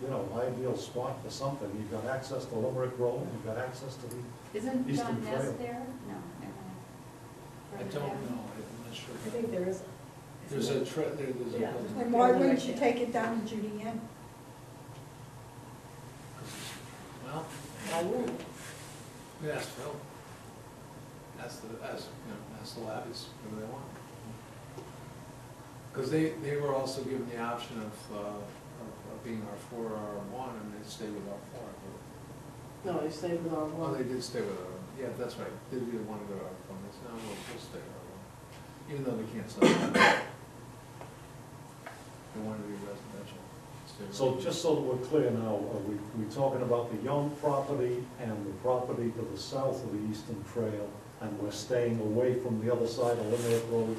you know, ideal spot for something. You've got access to Limerick Road, you've got access to the, Isn't Eastern John Ness Trail. there? No, never mind. I don't know, I'm not sure. I think there is. There's a there's a Yeah. building. And why wouldn't you take it down to Judy Inn? Well, I wouldn't. we asked Phil. Ask the Labbies, whatever they want. Because they were also given the option of being our 4 or our 1, and they stayed with our 4. No, they stayed with our Well, one. they did stay with our, yeah, that's right, they didn't want to go to our 1, they said, no, we'll stay with our 1. Even though they can't sell it. They wanted to be residential. Stay with so our- just so that we're clear now, are we talking about the Young property and the property to the south of the Eastern Trail, and we're staying away from the other side of Limerick Road?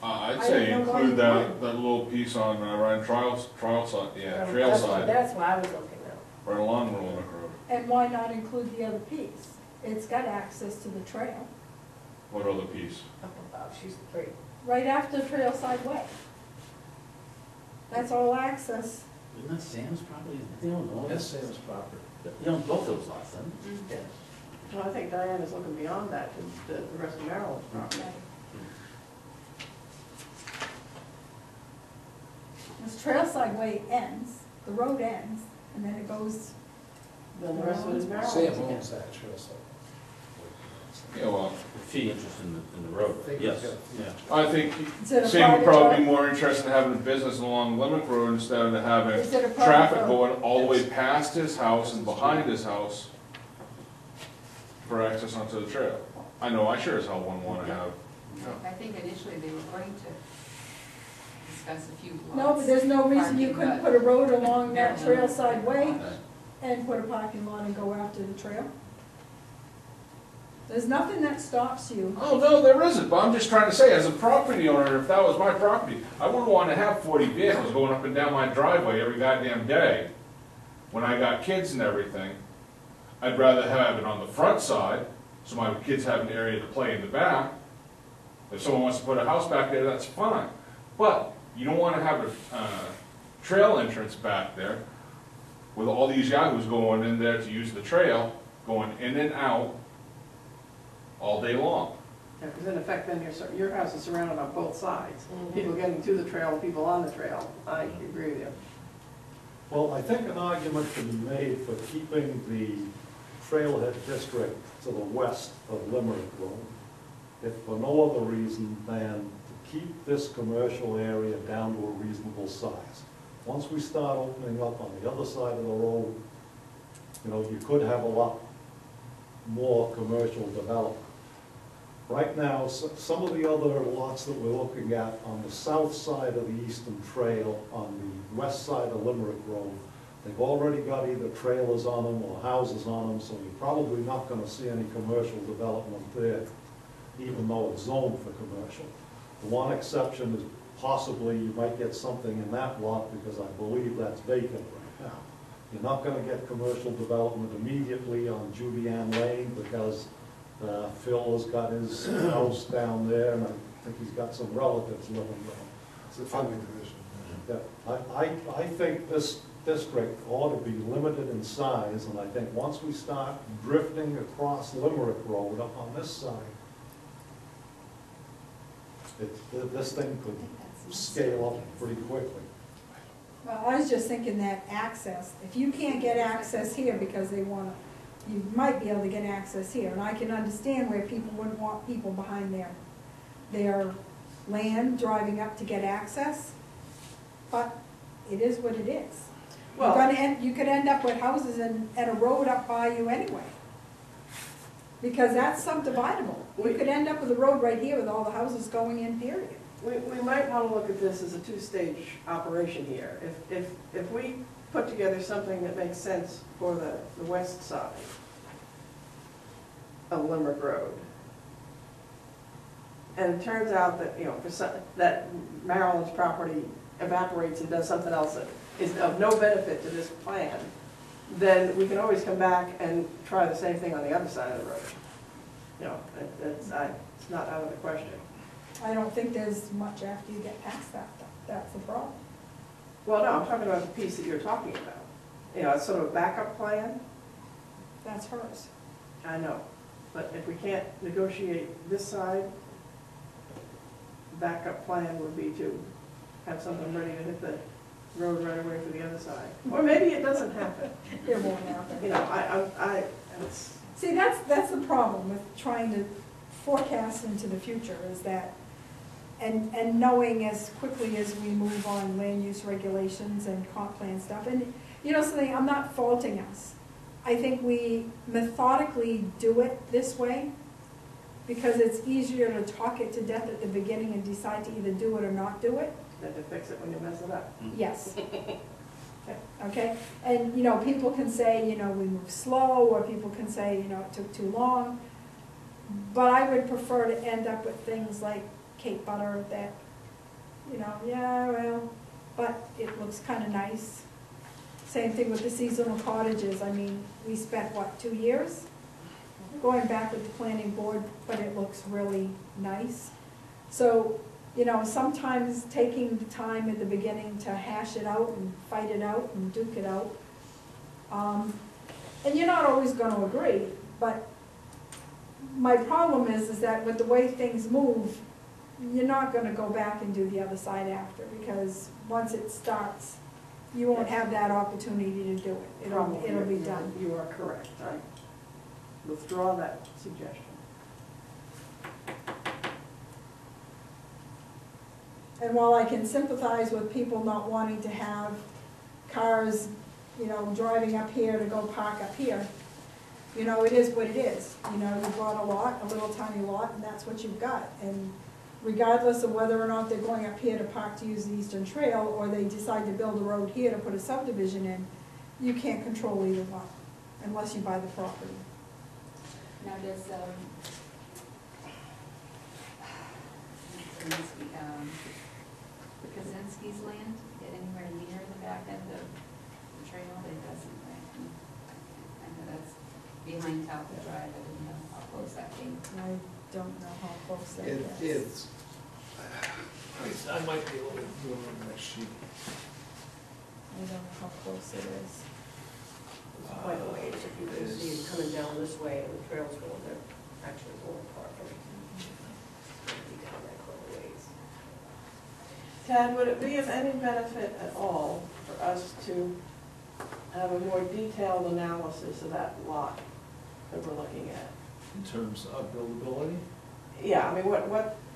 I'd I say don't know why include you that little piece on Ryan trial side, yeah, trail That's- side, That's why I was looking at. right along Limerick Road. And why not include the other piece? It's got access to the trail, What other piece? Up above, she's great. right after Trailside Way. That's all access. Isn't that Sam's property? They don't know. That's Sam's property. You own both those lots, then? Mm. Yeah. Well, I think Diane is looking beyond that to the rest of Maryland's property. Right. This Trailside Way ends, the road ends, and then it goes, Then the rest of it is Maryland's Sam again. owns that trail side. Yeah, well, Fee interest in the road, I think yes, it's yeah. I think is it a Sam would private probably be road? more interested in having a business along Limerick Road instead of having Is it a private traffic road? going all the way past his house and behind his house for access onto the trail. I know, I sure as hell wouldn't wanna have, I think initially they were going to discuss a few lots. No, but there's no reason you parking, couldn't but put a road along that Maryland- Trailside Way and put a parking lot and go after the trail. There's nothing that stops you. oh, no, there isn't, but I'm just trying to say, as a property owner, if that was my property, I wouldn't wanna have 40 vehicles going up and down my driveway every goddamn day when I got kids and everything. I'd rather have it on the front side, so my kids have an area to play in the back. If someone wants to put a house back there, that's fine. But you don't want to have a trail entrance back there with all these yahoos going in there to use the trail, going in and out all day long. Yeah, because in effect, then your house is surrounded on both sides. Mhm. People getting to the trail, people on the trail. I agree with you. Well, I think an argument can be made for keeping the trailhead district to the west of Limerick Road, if for no other reason than to keep this commercial area down to a reasonable size. Once we start opening up on the other side of the road, you know, you could have a lot more commercial development. Right now, some of the other lots that we're looking at on the south side of the Eastern Trail, on the west side of Limerick Road, they've already got either trailers on them or houses on them, so you're probably not gonna see any commercial development there, even though it's zoned for commercial. The one exception is possibly you might get something in that lot, because I believe that's vacant right now. You're not gonna get commercial development immediately on Judy Ann Lane, because Phil has got his house down there, and I think he's got some relatives living there. It's a family division. Yeah, I think this district ought to be limited in size, and I think once we start drifting across Limerick Road up on this side, this thing I could think that's- scale up pretty quickly. Well, I was just thinking that access, if you can't get access here because they wanna, you might be able to get access here, and I can understand where people wouldn't want people behind their land driving up to get access, but it is what it is. You're Well- gonna you could end up with houses and a road up by you anyway, because that's subdividable. You could end up with a road right here with all the houses going in, period. We might want to look at this as a two-stage operation here. If we put together something that makes sense for the west side, of Limerick Road. And it turns out that, that Maryland's property evaporates and does something else that is of no benefit to this plan, then we can always come back and try the same thing on the other side of the road. It's not out of the question. I don't think there's much after you get past that, though. That's the problem. Well, no, I'm talking about the piece that you're talking about. It's sort of a backup plan. That's hers. I know, but if we can't negotiate this side, backup plan would be to have something ready to hit the road right away for the other side. Or maybe it doesn't happen. It won't happen. See, that's the problem with trying to forecast into the future, is that, and knowing as quickly as we move on land use regulations and comp plan stuff. And something, I'm not faulting us. I think we methodically do it this way because it's easier to talk it to death at the beginning and decide to either do it or not do it. Then to fix it when you mess it up. Yes. Okay, and people can say, we move slow, or people can say, it took too long. But I would prefer to end up with things like Cape Butter that, yeah, well, but it looks kind of nice. Same thing with the seasonal cottages. I mean, we spent, what, 2 years going back with the planning board, but it looks really nice. So, sometimes taking the time at the beginning to hash it out and fight it out and duke it out. And you're not always going to agree, but my problem is that with the way things move, you're not going to go back and do the other side after, because once it starts, you won't have that opportunity to do it. It'll be done. You are correct. I withdraw that suggestion. And while I can sympathize with people not wanting to have cars, driving up here to go park up here, it is what it is. You bought a lot, a little tiny lot, and that's what you've got. And regardless of whether or not they're going up here to park to use the Eastern Trail, or they decide to build a road here to put a subdivision in, you can't control either one, unless you buy the property. Now, does, Kaczynski's land get anywhere near the back end of the trail? It doesn't, right? I know that's behind Talbot Drive. I didn't know how close that came. I don't know how close that It is. is. I might be able to do it on the next sheet. I don't know how close it is. It's quite a ways, if you can see it coming down this way and the trail's going there, actually going apart from it. Be down that quite a ways. Tad, would it be of any benefit at all for us to have a more detailed analysis of that lot that we're looking at? In terms of buildability? Yeah, I mean, what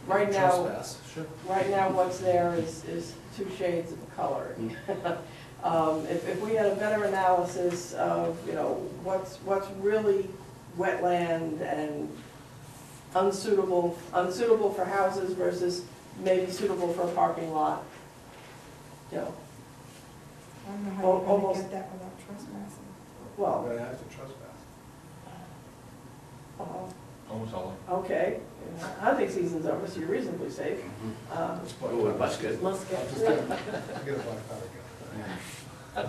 right now, Trespass, sure. right now what's there is two shades of color. If we had a better analysis of, what's really wetland and unsuitable for houses versus maybe suitable for a parking lot, I don't know how you're Almost. going to get that without trespassing. well, But I have to trespass. Almost all. okay. Hunting season's over, so you're reasonably safe. Oh, that's good. Musket. I'll just get a black powder gun. I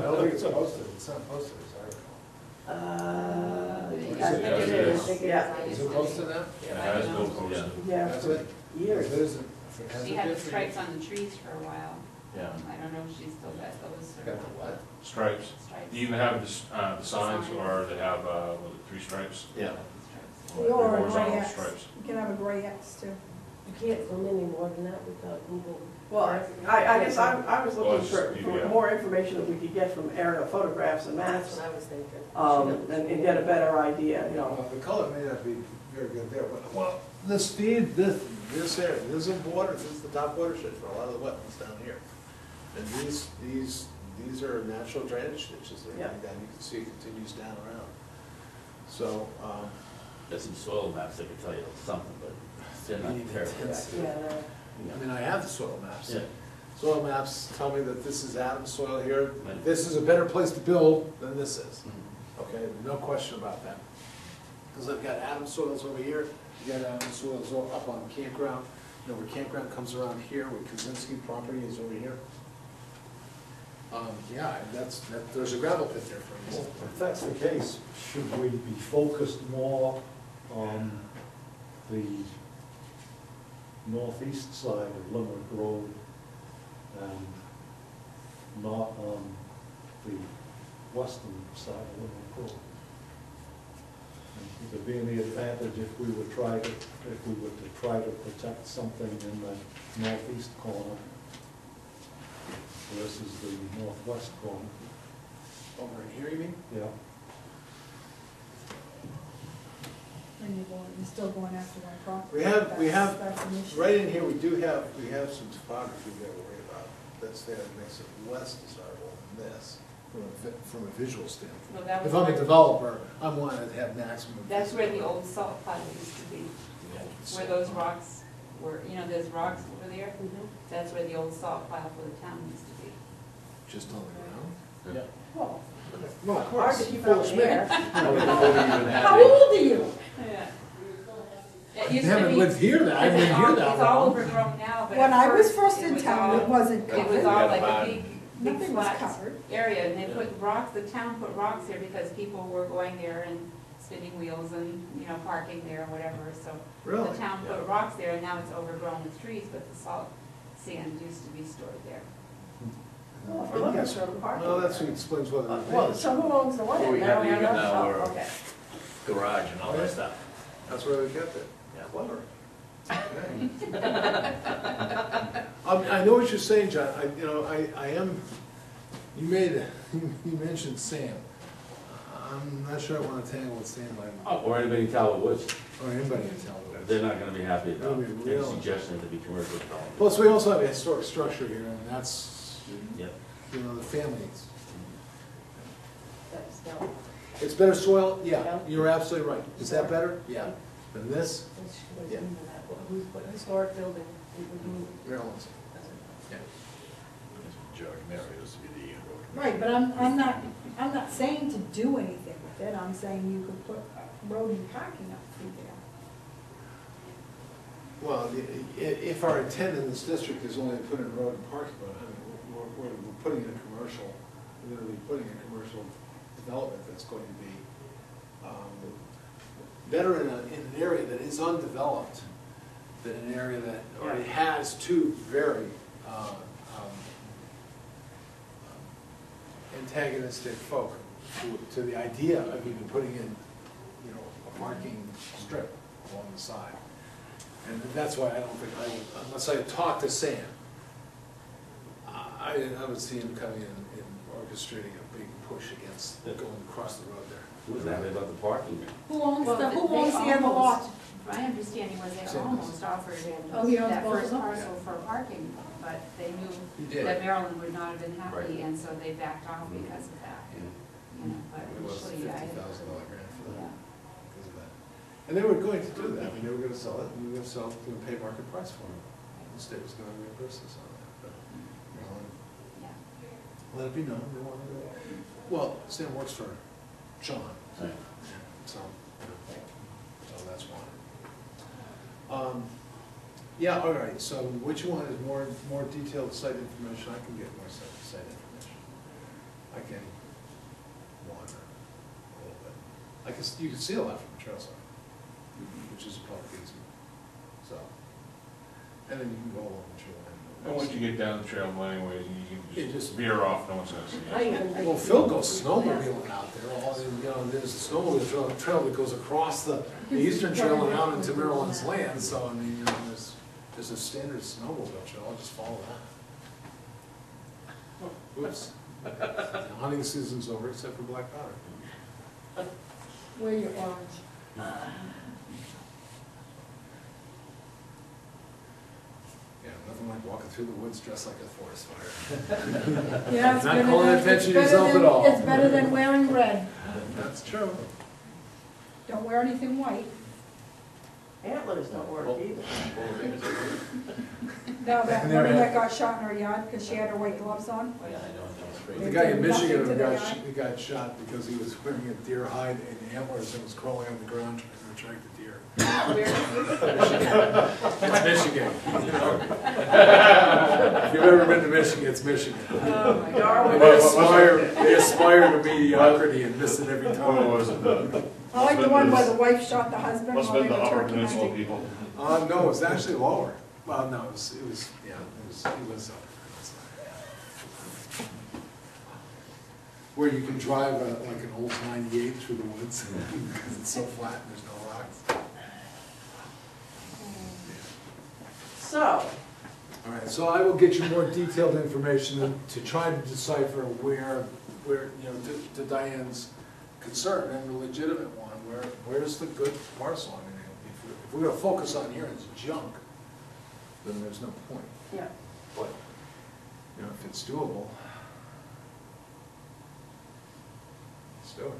don't think it's posted, it's not posted, as I recall. I think it is, yeah. Is it posted now? It has been posted. Yeah, That's for it? years. If it isn't, if it hasn't She had been the for stripes you- on the trees for a while. Yeah. I don't know if she's still got those. or Got the what? Stripes. Stripes. Do you even have the signs, or they have, 3 stripes? Yeah. Stripes. Or a Horizontal gray X. stripes. You can have a gray X too. You can't film any more than that without Google. Well, I guess I was Well, looking it's for PDF. more information that we could get from aerial photographs and That's maps, what I was thinking. and get a better idea, Well, the color may not be very good there, but, well, this feed, this area, this is water, this is the top watershed for a lot of the wetlands down here. And these are natural drainage ditches that are running down, you can see it continues down around. So, There's some soil maps that can tell you something, but they're You need not terribly intense. accurate. Yeah, I mean, I have the soil maps. Yeah. Soil maps tell me that this is Adams soil here, Right. this is a better place to build than this is. Mhm. Okay, no question about that. Because I've got Adams soils over here, you got Adams soils up on campground, you know, where campground comes around here, where Kaczynski property is over here. Yeah, there's a gravel pit there for a Well, reason. if that's the case, should we be focused more on the northeast side of Limerick Road and not on the western side of Limerick Road? And would there be any advantage if we were to try to protect something in the northeast corner versus the northwest corner? Over here, you mean? Yeah. And you're still going after one property. We have, That's an issue. right in here, we have some topography we gotta worry about. That's there, that makes it less desirable than this, from a visual No, standpoint. that was If I'm a where- developer, I want to have maximum. That's where the old salt pile used to be, where those rocks were, you know, there's rocks over there. That's where the old salt pile for the town used to be. Just on the ground? Well, Well, of hard course, to keep full out of the Schmidt. air. How old are you? Yeah. I It used to haven't be. lived here, I didn't hear that It's all long. overgrown now, but When at I was first, first it in was town, all- it wasn't It was covered. all got a like a barn. big Nothing was flat covered. area, and they put rocks, the town put rocks there because people were going there and spinning wheels and, you know, parking there and whatever, so. Really? The town put rocks there, and now it's overgrown with trees, but the salt sand used to be stored there. Well, if you're looking for a parking. Well, that's what explains what Well, it is. so who owns the one? Well, we Now have even now oh, our- okay. Garage and all that stuff. That's where we kept it. Yeah. Clever. I know what you're saying, John. I am, you mentioned Sam. I'm not sure I want to tangle with Sam, Or anybody in Talbot Woods. or anybody in town. They're not gonna be happy about It'll be real. any suggestion to be commercial development. Plus, we also have a historic structure here, and that's, Yep. the families. That's, no, It's better soil? Yeah, Yeah. you're absolutely right. Is that better? Yeah. Than this? who's Yeah. into that? What historic building? Who- Maryland's. George Mary used to be the road. Right, but I'm not saying to do anything with it, I'm saying you could put road and parking up through there. Well, if our intent in this district is only to put in road and parking, but we're putting in a commercial, we're gonna be putting in a commercial development that's going to be better in an area that is undeveloped than an area that already has two very antagonistic folk to the idea of even putting in, a parking strip along the side. And that's why I don't think I would, unless I talk to Sam, I would see him coming in orchestrating a big push against going across the road there. Who's happy about the parking? Who owns Well, the, who they owns the other almost- lot? My understanding was they Same. almost offered Oh, he owns that both of first them? parcel for parking, but they He knew did. that Maryland would not have been happy, Right. and so they backed off because of that. But It was a initially, $50,000 grant for that, yeah. because of that. And they were going to do that, they were gonna sell it, and we were gonna sell it, we were gonna pay market price for it. The state was gonna reimburse us on that, but Maryland Yeah. let it be known, they wanted to. Well, Sam works for John, Right. so that's why. Yeah, all right, so what you want is more detailed site information, I can get more site information. I can wander a little bit. You can see a lot from the trail side, which is a public easement, so. And then you can go along the trail. And once you get down the trail anyways, you It can just just- veer off, no one's gonna see I you. even. Well, Phil goes snowmobiling out there, there's a snowmobile trail that goes across the eastern trail and out into Maryland's land, so I mean, there's a standard snowmobile trail, I'll just follow that. Oops. The hunting season's over except for black powder. Where your orange? Yeah, nothing like walking through the woods dressed like a forest fire. Yeah, it's Not better calling than- attention it's to better yourself than- at all. It's better than wearing red. That's true. Don't wear anything white. Antlers don't work either. Now, that woman that got shot in her yard because she had her white gloves on. Yeah, I know, that's The crazy. guy in Nothing Michigan to who the got, guy. he got shot because he was wearing a deer hide and antlers and was crawling on the ground trying to attract the deer. Where is It's Michigan. If you've ever been to Michigan, it's Michigan. Oh, my God. They aspire to mediocrity and miss it every Oh, time. was it the, I like the one where the wife shot the husband must while have they been the were Upper turkey Peninsula hunting. people. No, it was actually lower. Well, no, it was, yeah, he was up. Where you can drive like an old 98 through the woods, because it's so flat and there's no rocks. So, All right, so I will get you more detailed information and to try to decipher where, you know, to Diane's concern and the legitimate one, where's the good parcel? I mean, if we're gonna focus on here and it's junk, then there's no point. yeah. But, you know, if it's doable, let's do it.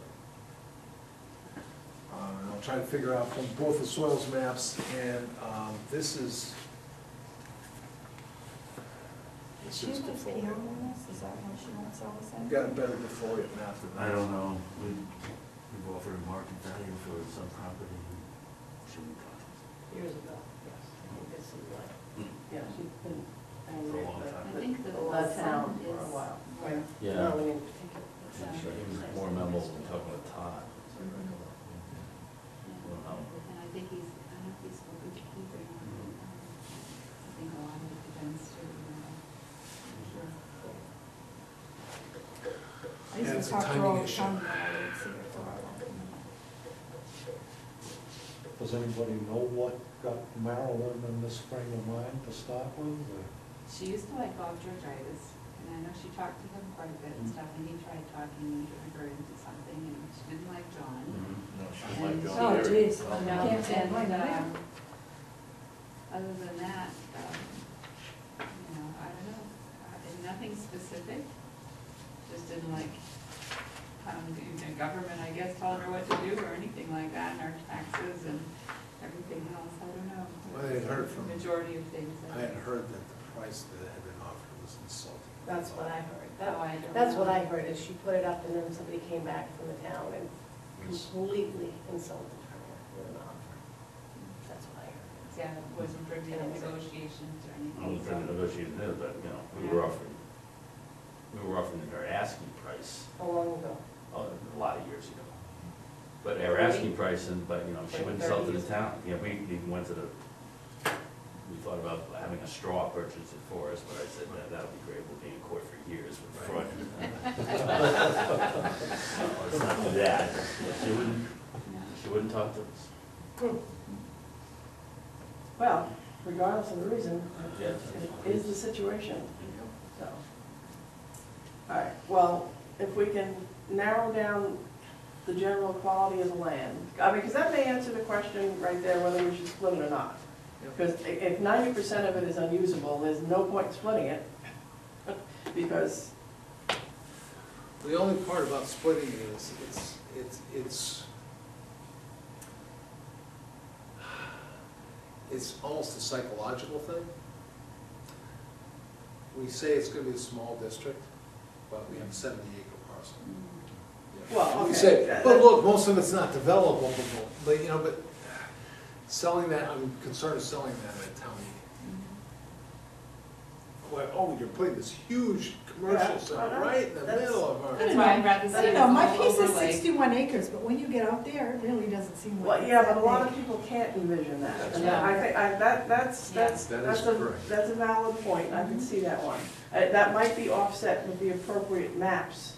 And I'll try to figure out from both the soils maps and, this is She was here on this, is that why she wants all this? I've got a better defoliate map than that. I don't know, we've offered a market value for some property, should we contest? Years ago, yes. I think it's some, like, Hmm. yeah, she's been For a long angry time. I think the with the town son for a is while. where- Yeah. Darwin in particular. I'm sure he was more amenable than talking with Todd. Yeah. And I think he's, I don't know if he's spoken to Keith or not. I think a lot of it depends too. Sure. I used Yeah, it's to a talk to her timing all the issue. time, and I would see her for a while. Does anybody know what got Marilyn in this frame of mind to start with? or- She used to like arthritis, and I know she talked to him quite a bit and stuff, and he tried talking her into something, and she didn't like John. No, she might go Oh, there. geez. Well, I can't say And, mine, either. other than that, you know, I don't know, nothing specific, just didn't like, the government, I guess, telling her what to do or anything like that, and our taxes and everything else, I don't know. Well, I had heard from- Majority of things. I had heard that the price that had been offered was insulting. That's what I heard. Oh, I don't That's what know. I heard, is she put it up and then somebody came back from the town and completely insulted her with an offer. That's what I heard. Yeah, it wasn't for the negotiations or I anything. was trying to negotiate this, but, you know, we were offering her asking price, How long ago? a lot of years ago. But our asking price, but, you know, she wouldn't sell to the town. You know, we even went to we thought about having a straw purchase it for us, but I said, that'll be great, we'll be in court for years with fraud. No, let's not do that. She wouldn't talk to us. Well, regardless of the reason, Yeah. it is the situation, so. All right, well, if we can narrow down the general quality of the land, I mean, because that may answer the question right there, whether we should split it or not. Because if 90% of it is unusable, there's no point in splitting it, because, The only part about splitting it is, it's almost a psychological thing. We say it's gonna be a small district, but we have a 70-acre parcel. well, We okay. say, but look, most of it's not developable, but, you know, but selling that, I'm concerned of selling that at a town meeting. Well, oh, you're putting this huge commercial Yeah, center I know. right in the That's- middle of our. That's why I'd rather see I it don't as know, a my whole piece is overlay. 61 acres, but when you get out there, it really doesn't seem like. Well, yeah, it's but a that lot big. of people can't envision that. And Yeah. I think, that's That is correct. that's a valid point, I can see that one. That might be offset with the appropriate maps.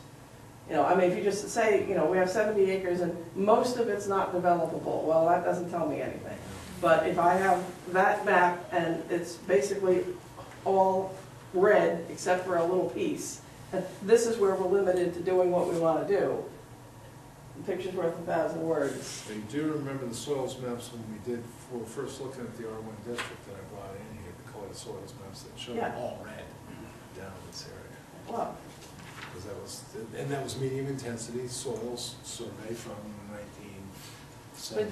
You know, I mean, if you just say, you know, we have 70 acres and most of it's not developable, well, that doesn't tell me anything. But if I have that map and it's basically all red except for a little piece, this is where we're limited to doing what we want to do. A picture's worth 1,000 words. You do remember the soils maps when we were first looking at the R1 district that I brought in here, the colored soils maps that showed Yeah. all red down in this area. Well, Because that was medium intensity soils survey from 1970 But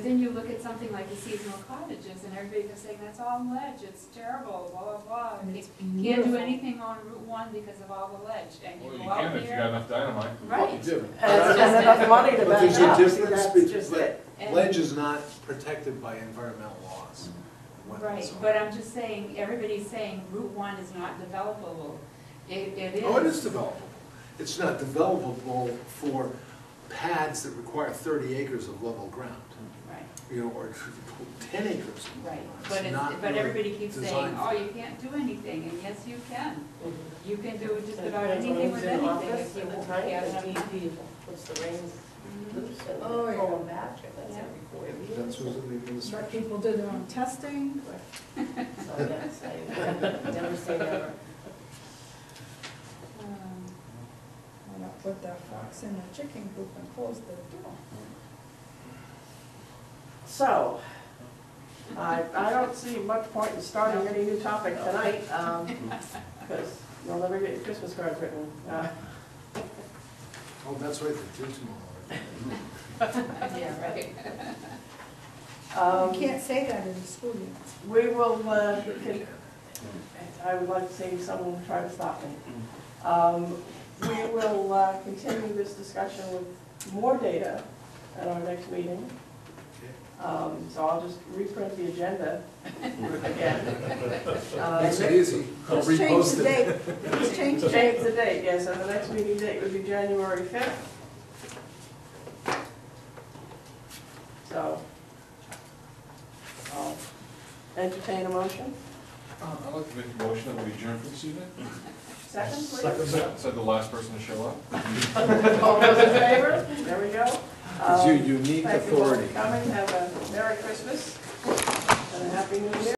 then you look at something like the seasonal cottages, and everybody's saying, that's all ledge, it's terrible, blah, blah, blah. And it's Can't do beautiful. anything on Route 1 because of all the ledge, and Well, you you go out can if you got there. enough dynamite. Right. You do. And spend enough money to But back there's it a up, see, difference that's between, just but it. And- ledge is not protected by environmental laws. Right, but I'm just saying, everybody's saying Route 1 is not developable. It is. Oh, it is developable. It's not developable for pads that require 30 acres of level ground, Right, you know, or 10 acres. of level right, ground. but It's not it's, but really everybody keeps saying, designed oh, for you can't do anything, and yes, you can. You can do just And about depends on anything who's with in anything office if you at the want. time, Yeah, the enough DEP puts the reins Mhm. loose and Oh, yeah. pull them back, and that's Yeah. every 4 years. Depends who's in the Let administration. people do their own testing. So, yes, I never say never. Why not put that fox in the chicken coop and close the door? So, I don't see much point in starting any new topic tonight, because you'll never get your Christmas cards written. Oh, that's right, the two tomorrow. Yeah, right. You can't say that in the school units. We will, I would like to see someone try to stop me. We will continue this discussion with more data at our next meeting. So I'll just reprint the agenda again. Makes it easy. I'll Just change repost the it. date. Just change the Change date. the date, yes, and the next meeting date would be January 5th. So, I'll entertain a motion. I'd like to make a motion that we adjourn for this evening. Second, please. Said the last person to show up. All those in favor? There we go. It's your unique Thank you both authority. for coming. Have a Merry Christmas and a Happy New Year.